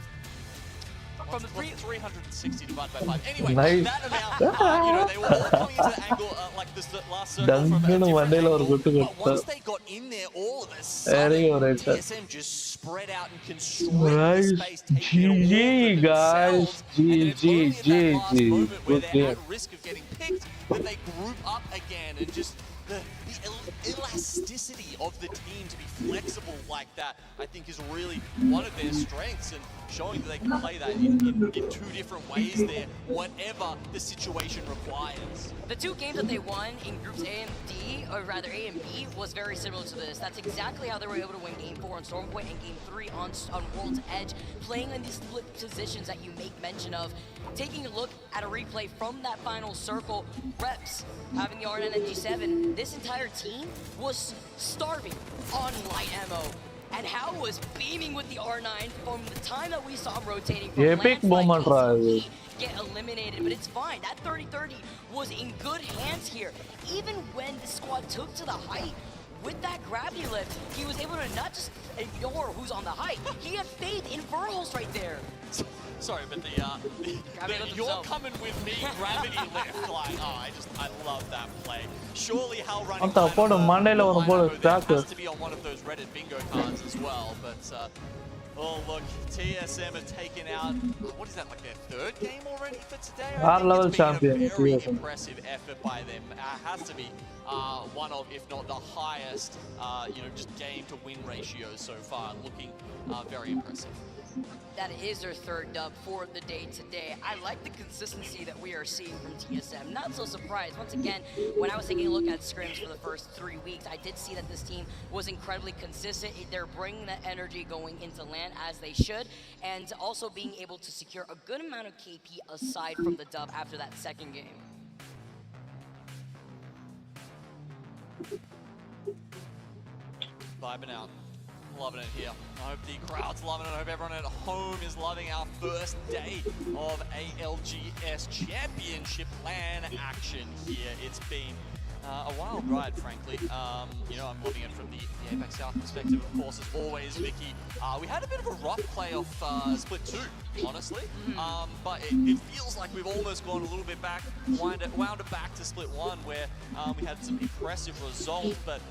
From the 360 divided by 5. Anyway, Nice. that amount, they were all coming into the angle like this last circle from a different angle. But once they got in there, all of a sudden, TSM just spread out and constricted the space, taking it all for themselves. And then it's only at that last moment where they're at risk of getting picked that they group up again, and just the elasticity of the team to be flexible like that, I think, is really one of their strengths, and showing that they can play that in 2 different ways there, whatever the situation requires. The 2 games that they won in groups A and D, or rather A and B, was very similar to this. That's exactly how they were able to win game 4 on Stormpoint and game 3 on World's Edge, playing in these split positions that you make mention of. Taking a look at a replay from that final circle, Reps having the R9 and G7, this entire team was starving on light ammo. And Hal was beaming with the R9 from the time that we saw him rotating from epic moment, get eliminated, but it's fine. That 30-30 was in good hands here. Even when the squad took to the height, with that gravity lift, he was able to not just ignore who's on the height, he had faith in Verholst right there. Sorry, but you're coming with me, gravity lift. Like, I love that play. Surely how running Anta podu mandela or podu tracker. has to be on one of those Reddit bingo cards as well. But oh look, TSM have taken out, what is that, like their third game already for today? I think level it's been champion, a very TSM. impressive effort by them. Has to be one of, if not the highest, just game to win ratios so far. Looking very impressive. That is their third dub for the day today. I like the consistency that we are seeing from TSM. Not so surprised. Once again, when I was taking a look at scrims for the first 3 weeks, I did see that this team was incredibly consistent. They're bringing that energy going into LAN as they should, and also being able to secure a good amount of KP aside from the dub after that second game. Vibing out. Loving it here. I hope the crowd's loving it. I hope everyone at home is loving our first day of ALGS Championship LAN action here. It's been a wild ride, frankly. I'm loving it from the Apex South perspective, of course, as always, Vicky. We had a bit of a rough playoff split 2, honestly, but it feels like we've almost gone a little bit back, wound it back to split 1, where we had some impressive results, but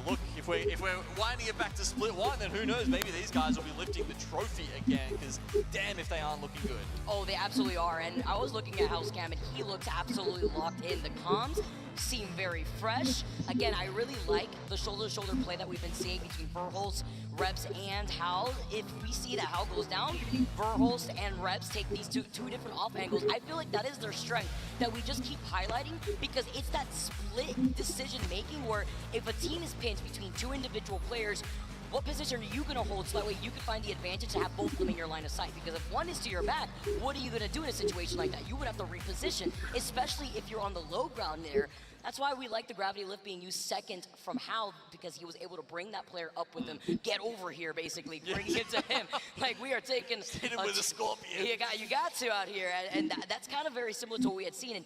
look, if we're winding it back to split 1, then who knows, maybe these guys will be lifting the trophy again, because damn if they aren't looking good. Oh, they absolutely are, and I was looking at Housecam, and he looks absolutely locked in. The comms seem very fresh. Again, I really like the shoulder-to-shoulder play that we've been seeing between Verhulst, Reps, and Hal. If we see that Hal goes down, Verhulst and Reps take these two different off angles. I feel like that is their strength that we just keep highlighting, because it's that split decision-making where if a team is pinned between 2 individual players, what position are you going to hold so that way you can find the advantage to have both of them in your line of sight? Because if one is to your back, what are you going to do in a situation like that? You would have to reposition, especially if you're on the low ground there. That's why we like the gravity lift being used second from Hal, because he was able to bring that player up with him. Get over here, basically, bring it to him. Like, we are taking... Hit him with a scorpion. You got to out here, and that's kind of very similar to what we had seen. And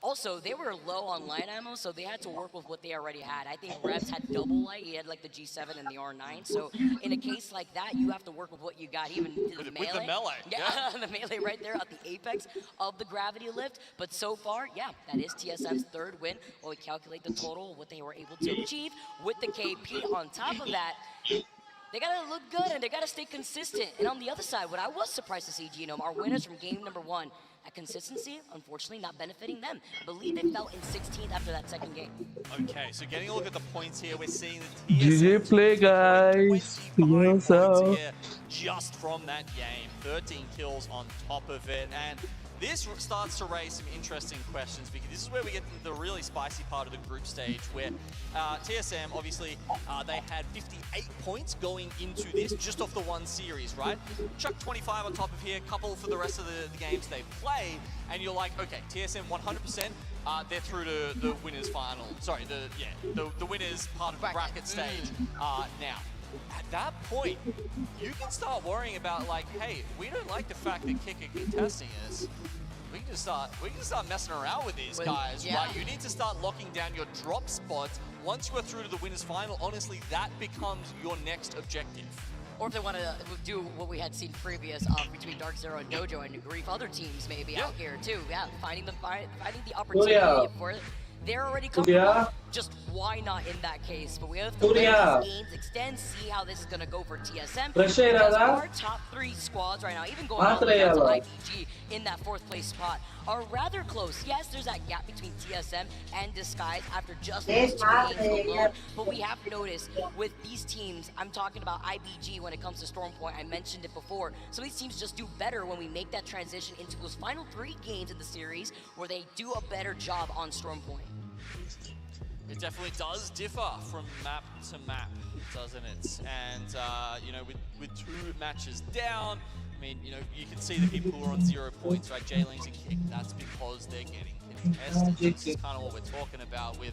also, they were low on line ammo, so they had to work with what they already had. I think Reps had double light. He had like the G7 and the R9. So in a case like that, you have to work with what you got, even the melee. With the melee, yeah. The melee right there at the apex of the gravity lift. But so far, yeah, that is TSM's third win. When we calculate the total, what they were able to achieve with the KP on top of that, they gotta look good and they gotta stay consistent. And on the other side, what I was surprised to see, Genome, our winners from game number 1, that consistency, unfortunately, not benefiting them. I believe they fell in 16th after that second game. Okay, so getting a look at the points here, we're seeing the GG play, guys. points here just from that game. 13 kills on top of it, and this starts to raise some interesting questions, because this is where we get the really spicy part of the group stage, where TSM, obviously, they had 58 points going into this, just off the one series, right? Chuck 25 on top of here, couple for the rest of the games they played, and you're like, okay, TSM 100%, they're through to the winners final. Sorry, the winners part of the bracket stage now. At that point, you can start worrying about, like, hey, we don't like the fact that Kick are contesting us. We can just start messing around with these guys, right? You need to start locking down your drop spots. Once you are through to the winners final, honestly, that becomes your next objective. Or if they want to do what we had seen previous between Dark Zero and Dojo and grief other teams maybe out here too. Yeah, finding the opportunity for it. They're already comfortable. Just why not in that case? But we have to let these games extend, see how this is going to go for TSM. Because our top 3 squads right now, even going all the way down to IBG in that 4th place spot, are rather close. Yes, there's that gap between TSM and Disguise after just those 2 games alone. But we have noticed with these teams, I'm talking about IBG when it comes to Stormpoint, I mentioned it before. Some of these teams just do better when we make that transition into those final 3 games of the series where they do a better job on Stormpoint. It definitely does differ from map to map, doesn't it? And, with 2 matches down, I mean, you can see the people who are on 0 points, right? J-Lings and Kick, that's because they're getting contested. This is kind of what we're talking about with,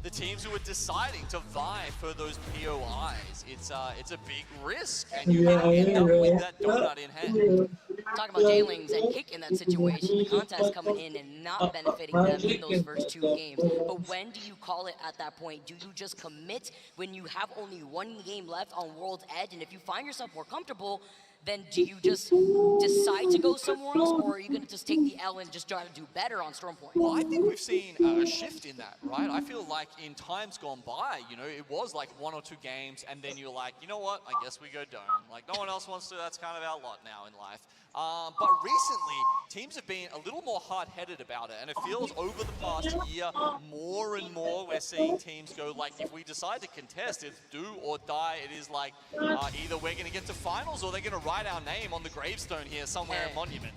the teams who are deciding to vie for those POIs. It's a big risk, and you might end up with that donut in hand. Talking about J-Lings and Kick in that situation, the contest coming in and not benefiting them in those first 2 games. But when do you call it at that point? Do you just commit when you have only 1 game left on World's Edge? And if you find yourself more comfortable, then do you just decide to go somewhere else, or are you going to just take the L and just try to do better on Storm Point? Well, I think we've seen a shift in that, right? I feel like in times gone by, you know, it was like 1 or 2 games, and then you're like, you know what, I guess we go Dome. Like, no one else wants to, that's kind of our lot now in life. But recently, teams have been a little more hard-headed about it, and it feels over the past year, more and more we're seeing teams go, like, if we decide to contest, it's do or die. It is like, either we're going to get to finals, or they're going to write our name on the gravestone here somewhere in Monument.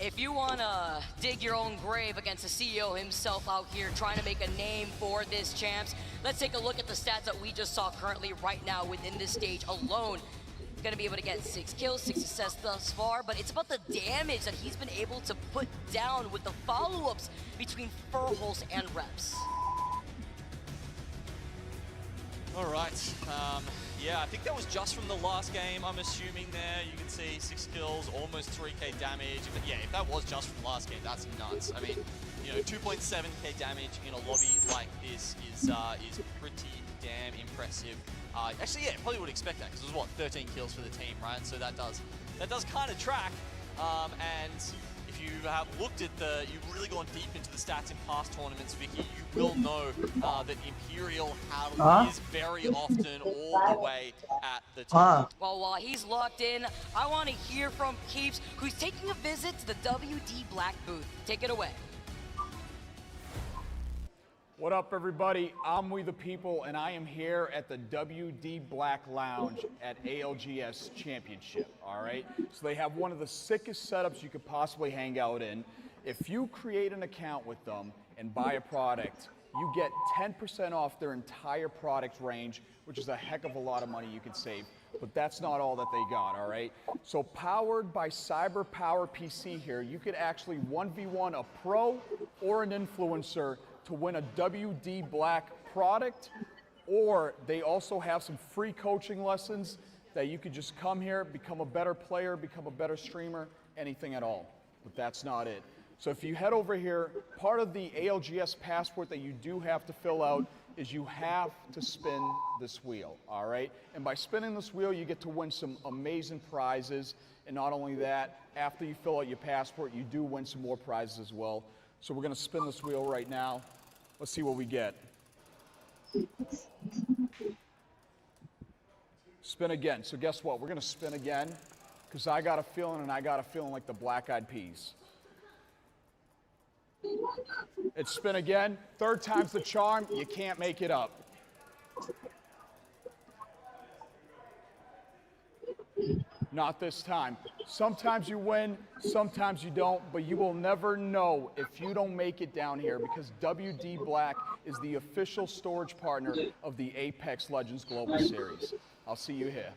If you want to dig your own grave against the CEO himself out here trying to make a name for this champs, let's take a look at the stats that we just saw currently right now within this stage alone. Going to be able to get 6 kills, 6 success thus far, but it's about the damage that he's been able to put down with the follow-ups between Furholes and Reps. All right. Yeah, I think that was just from the last game, I'm assuming there. You can see 6 kills, almost 3k damage. But yeah, if that was just from last game, that's nuts. I mean, you know, 2.7k damage in a lobby like this is pretty damn impressive. Actually, yeah, probably would expect that because it was, what, 13 kills for the team, right? So that does kind of track. And if you have looked at you've really gone deep into the stats in past tournaments, Vicky, you will know that Imperial is very often all the way at the top. Well, while he's locked in, I want to hear from Keeps, who's taking a visit to the WD Black booth. Take it away. What up, everybody? I'm We The People, and I am here at the WD Black Lounge at ALGS Championship, all right? So they have one of the sickest setups you could possibly hang out in. If you create an account with them and buy a product, you get 10% off their entire product range, which is a heck of a lot of money you can save. But that's not all that they got, all right? So powered by Cyber Power PC here, you could actually 1v1 a pro or an influencer to win a WD Black product, or they also have some free coaching lessons that you could just come here, become a better player, become a better streamer, anything at all. But that's not it. So if you head over here, part of the ALGS passport that you do have to fill out is you have to spin this wheel, all right? And by spinning this wheel, you get to win some amazing prizes. And not only that, after you fill out your passport, you do win some more prizes as well. So we're gonna spin this wheel right now. Let's see what we get. Spin again. So guess what? We're gonna spin again because I got a feeling, and I got a feeling like the Black Eyed Peas. It's spin again. 3rd time's the charm. You can't make it up. Not this time. Sometimes you win, sometimes you don't, but you will never know if you don't make it down here because WD Black is the official storage partner of the Apex Legends Global Series. I'll see you here.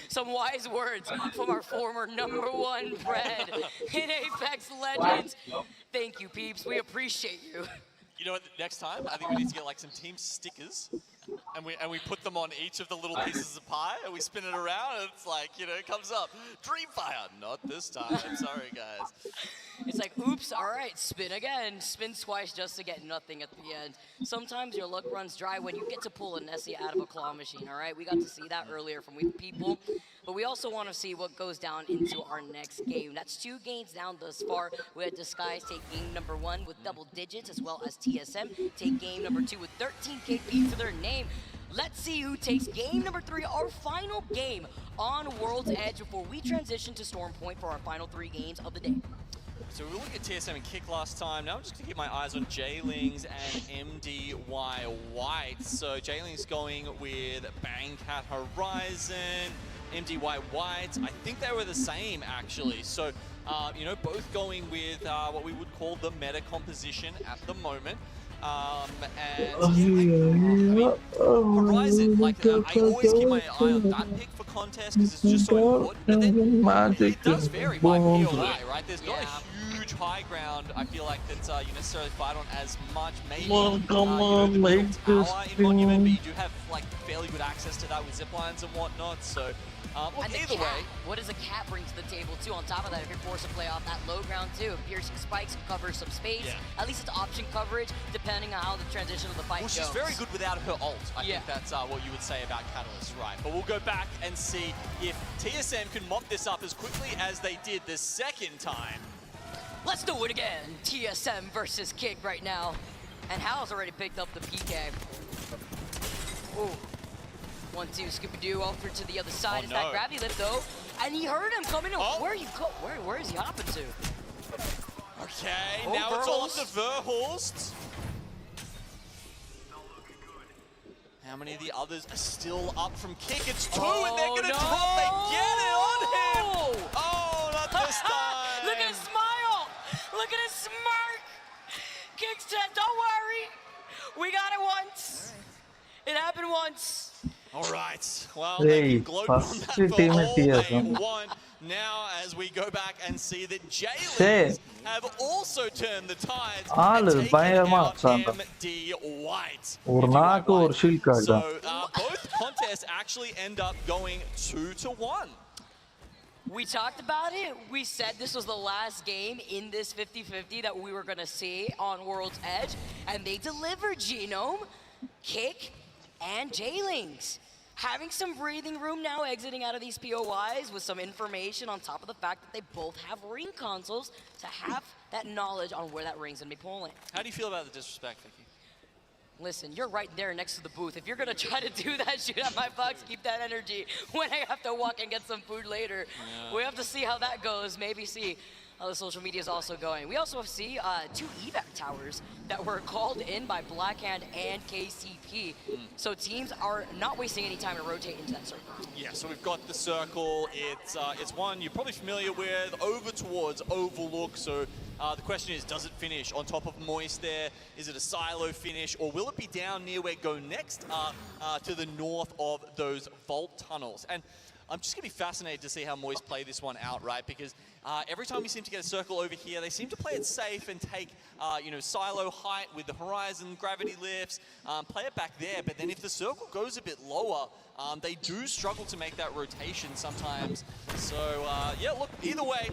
Some wise words from our former #1 Fred in Apex Legends. Thank you, peeps. We appreciate you. You know what, next time, I think we need to get like some team stickers and we put them on each of the little pieces of pie and we spin it around and it's like, you know, it comes up, Dreamfire, not this time, sorry guys. It's like, oops, all right, spin again. Spin twice just to get nothing at the end. Sometimes your luck runs dry when you get to pull a Nessie out of a claw machine, all right? We got to see that earlier from We The People. But we also want to see what goes down into our next game. That's 2 games down thus far. We had Disguise take game #1 with double digits, as well as TSM take game #2 with 13 KP to their name. Let's see who takes game #3, our final game on World's Edge before we transition to Storm Point for our final 3 games of the day. So we were looking at TSM and Kick last time. Now I'm just going to keep my eyes on J-Lings and MDY White. So J-Lings going with Bangcat Horizon, MDY White. I think they were the same, actually. So, you know, both going with what we would call the meta composition at the moment. Horizon, like, I always keep my eye on that pick for contest because it's just so important, but then it does vary by POI, right? There's not a huge huge high ground, I feel like that you necessarily fight on as much. Maybe Come on, the make middle this tower in Monument, but you thing. do have like fairly good access to that with ziplines and whatnot. So look, And the either cat. way, What does a cat bring to the table too? On top of that, if you're forced to play off that low ground too, piercing spikes cover some space. Yeah. At least it's option coverage, depending on how the transition of the fight well, goes. she's very good without her ult. I Yeah. think that's what you would say about Catalyst, right? But we'll go back and see if TSM can mop this up as quickly as they did the second time. Let's do it again. TSM versus Kick right now. And Hal's already picked up the PK. Ooh. 1-2, Scooby-Doo over to the other side. Oh, Is no. that gravity lift though? And he heard him coming in. Oh. Where are you go? Where is he hopping to? Okay, Oh, now it's all up to Verhulst. Verhulst. How many of the others are still up from Kick? It's 2 and they're gonna drop. They get it on him. Oh, not this time. Look at his smile. Look at his smirk. Kick said, don't worry. We got it once. It happened once. All right. Well, Hey, they've been gloating on first that for team all is they TSM. won. Now, as we go back and see that Say. Jailers have also turned the tides All and taken பயமா out Shantha. MD White. ஒரு நாக்கு ஒரு shield card So தான். both contests actually end up going 2-1. We talked about it. We said this was the last game in this 50-50 that we were going to see on World's Edge. And they delivered, Genome, Kick, and Jailings. Having some breathing room now exiting out of these POIs with some information on top of the fact that they both have ring consoles to have that knowledge on where that ring's going to be pulling. How do you feel about the disrespect, Vicky? Listen, you're right there next to the booth. If you're gonna try to do that, shoot at my box, keep that energy. When I have to walk and get some food later, we have to see how that goes. Maybe see how the social media is also going. We also see 2 evac towers that were called in by Blackhand and KCP. So teams are not wasting any time to rotate into that circle. Yeah, so we've got the circle. It's one you're probably familiar with, over towards Overlook. So the question is, does it finish on top of Moist there? Is it a silo finish, or will it be down near where Go Next are to the north of those vault tunnels? And I'm just going to be fascinated to see how Moist play this one out, right? Because every time we seem to get a circle over here, they seem to play it safe and take, silo height with the horizon, gravity lifts, play it back there. But then if the circle goes a bit lower, they do struggle to make that rotation sometimes. So, yeah, look, either way,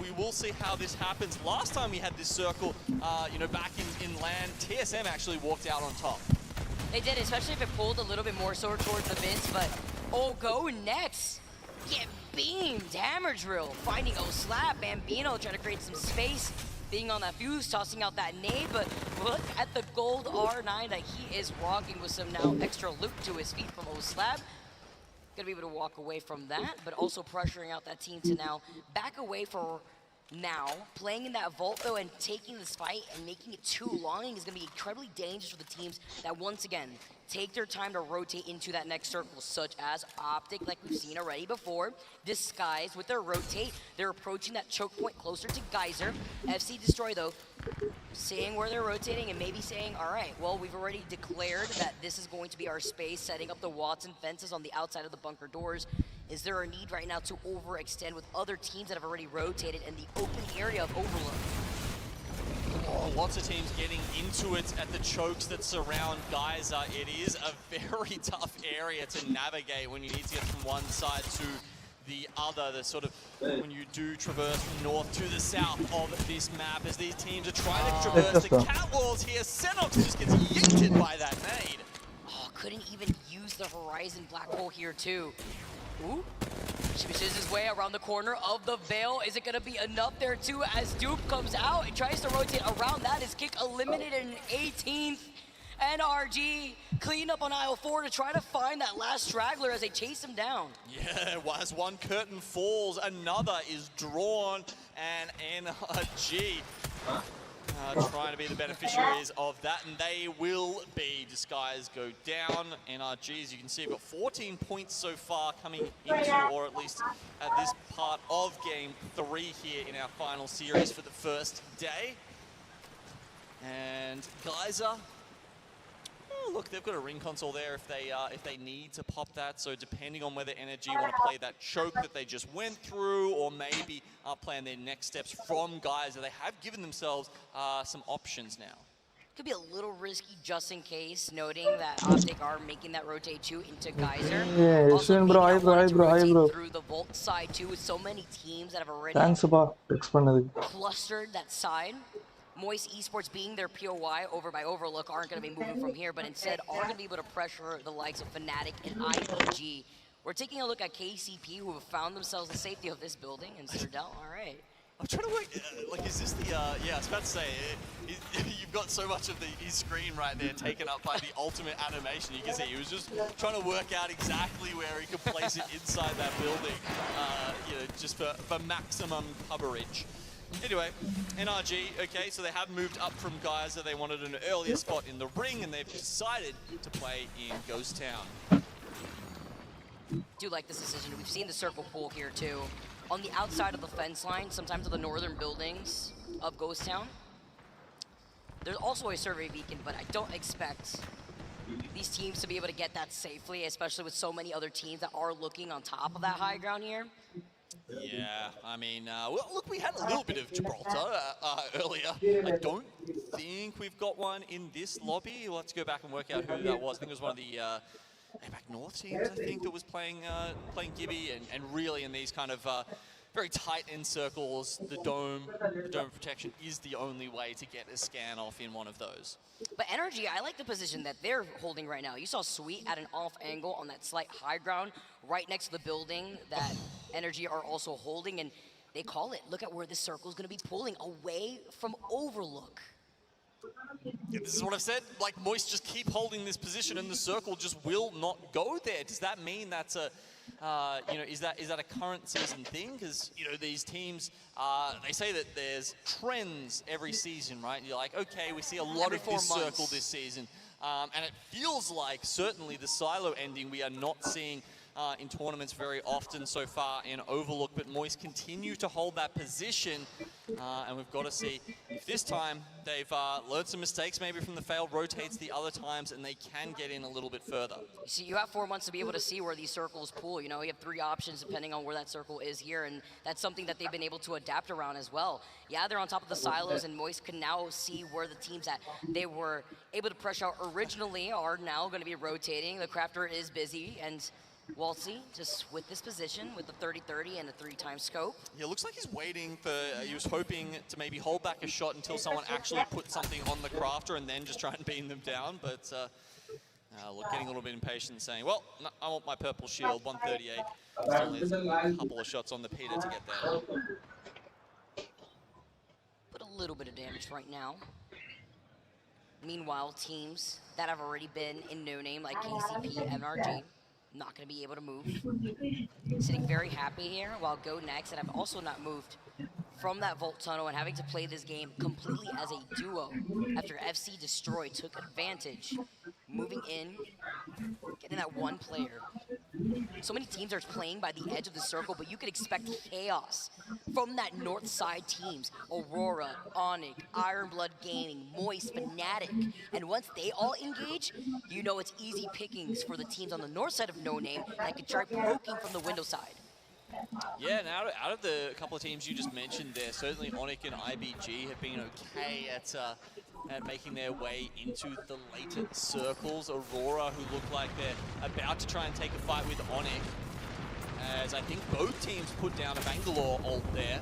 we will see how this happens. Last time we had this circle, back in land, TSM actually walked out on top. They did, especially if it pulled a little bit more so towards the Vince, but Go Next. Get beamed, Hammer Drill, finding Slap, Bambino trying to create some space, being on that fuse, tossing out that nade, but look at the gold R9 that he is rocking with some now extra loop to his feet from Slap. Gonna be able to walk away from that, but also pressuring out that team to now back away for now. Playing in that vault though and taking this fight and making it too long is gonna be incredibly dangerous for the teams that once again take their time to rotate into that next circle, such as Optic, like we've seen already before. Disguise with their rotate, they're approaching that choke point closer to Geyser. FC Destroy though, seeing where they're rotating and maybe saying, all right, well, we've already declared that this is going to be our space, setting up the Watson fences on the outside of the bunker doors. Is there a need right now to overextend with other teams that have already rotated in the open area of Overlook? Oh, lots of teams getting into it at the chokes that surround Geyser. It is a very tough area to navigate when you need to get from one side to the other. The sort of, when you do traverse from north to the south of this map, as these teams are trying to traverse the catwalls here. Senox just gets yeeted by that nade. Oh, couldn't even use the Horizon Black Hole here too. Ooh. Shishes his way around the corner of the Veil. Is it going to be enough there too as Dupe comes out and tries to rotate around that? His Kick eliminated in 18th. And RG clean up on aisle 4 to try to find that last straggler as they chase him down. Yeah, as one curtain falls, another is drawn, and NRG trying to be the beneficiaries of that, and they will be. Disguise go down. NRG, as you can see, have got 14 points so far coming into, or at least at this part of Game 3 here in our final series for the first day. And Geyser, Oh, look, they've got a ring console there if they need to pop that. So depending on whether Energy want to play that choke that they just went through, or maybe plan their next steps from Geyser, they have given themselves some options now. Could be a little risky just in case, noting that Optic are making that rotate 2 into Geyser. Yeah, Also, bro, hi bro, hi bro, hi bro. through the Volt side too, with so many teams that have already clustered that side. Moist Esports being their POI over by Overlook aren't going to be moving from here, but instead are going to be able to pressure the likes of Fnatic and IBG. We're taking a look at KCP, who have found themselves the safety of this building, and Serdell, all right. I'm trying to work, like, is this the, yeah, I was about to say, you've got so much of his screen right there taken up by the ultimate animation. You can see he was just trying to work out exactly where he could place it inside that building, you know, just for maximum coverage. Anyway, NRG, okay, so they have moved up from Geyser. They wanted an earlier spot in the ring, and they've decided to play in Ghost Town. Do like this decision. We've seen the circle pool here too. On the outside of the fence line, sometimes of the northern buildings of Ghost Town. There's also a survey beacon, but I don't expect these teams to be able to get that safely, especially with so many other teams that are looking on top of that high ground here. Yeah, I mean, well, look, we had a little bit of Gibraltar earlier. I don't think we've got one in this lobby. We'll have to go back and work out who that was. I think it was one of the APAC North teams, I think, that was playing Gibby, and really in these kind of very tight end circles, the dome protection is the only way to get a scan off in one of those. But Energy, I like the position that they're holding right now. You saw Sweet at an off angle on that slight high ground right next to the building that Energy are also holding, and they call it. Look at where this circle is going to be pulling away from Overlook. Yeah, this is what I've said. Like, Moist just keep holding this position, and the circle just will not go there. Does that mean that's a, you know, is that a current season thing? Because, you know, these teams, they say that there's trends every season, right? And you're like, okay, we see a lot of this circle this season, and it feels like certainly the silo ending we are not seeing in tournaments very often so far in Overlook, but Moist continue to hold that position, and we've got to see if this time they've learned some mistakes maybe from the failed rotates the other times, and they can get in a little bit further. See, you have 4 months to be able to see where these circles pool. You know, you have 3 options depending on where that circle is here, and that's something that they've been able to adapt around as well. Yeah, they're on top of the silos, and Moist can now see where the teams that they were able to pressure out originally are now going to be rotating. The Crafter is busy, and Waltzy just with this position with the 30-30 and a 3-time scope. Yeah, looks like he's waiting for, he was hoping to maybe hold back a shot until someone actually put something on the Crafter and then just try and beam them down, but look, getting a little bit impatient, saying, well, no, I want my purple shield, 138. Still needs a couple of shots on the Peter to get there. Put a little bit of damage right now. Meanwhile, teams that have already been in no name like KCP and NRG, not going to be able to move. Sitting very happy here, while Go Next, and have also not moved from that Volt Tunnel and having to play this game completely as a duo after FC Destroy took advantage, moving in, getting that one player. So many teams are playing by the edge of the circle, but you could expect chaos from that north side teams. Aurora, Onyx, Ironblood Gaming, Moist, Fnatic. And once they all engage, you know it's easy pickings for the teams on the north side of No Name that could try poking from the window side. Yeah, and out of the couple of teams you just mentioned there, certainly Onyx and IBG have been okay at making their way into the later circles. Aurora, who look like they're about to try and take a fight with Onyx, as I think both teams put down a Bangalore ult there.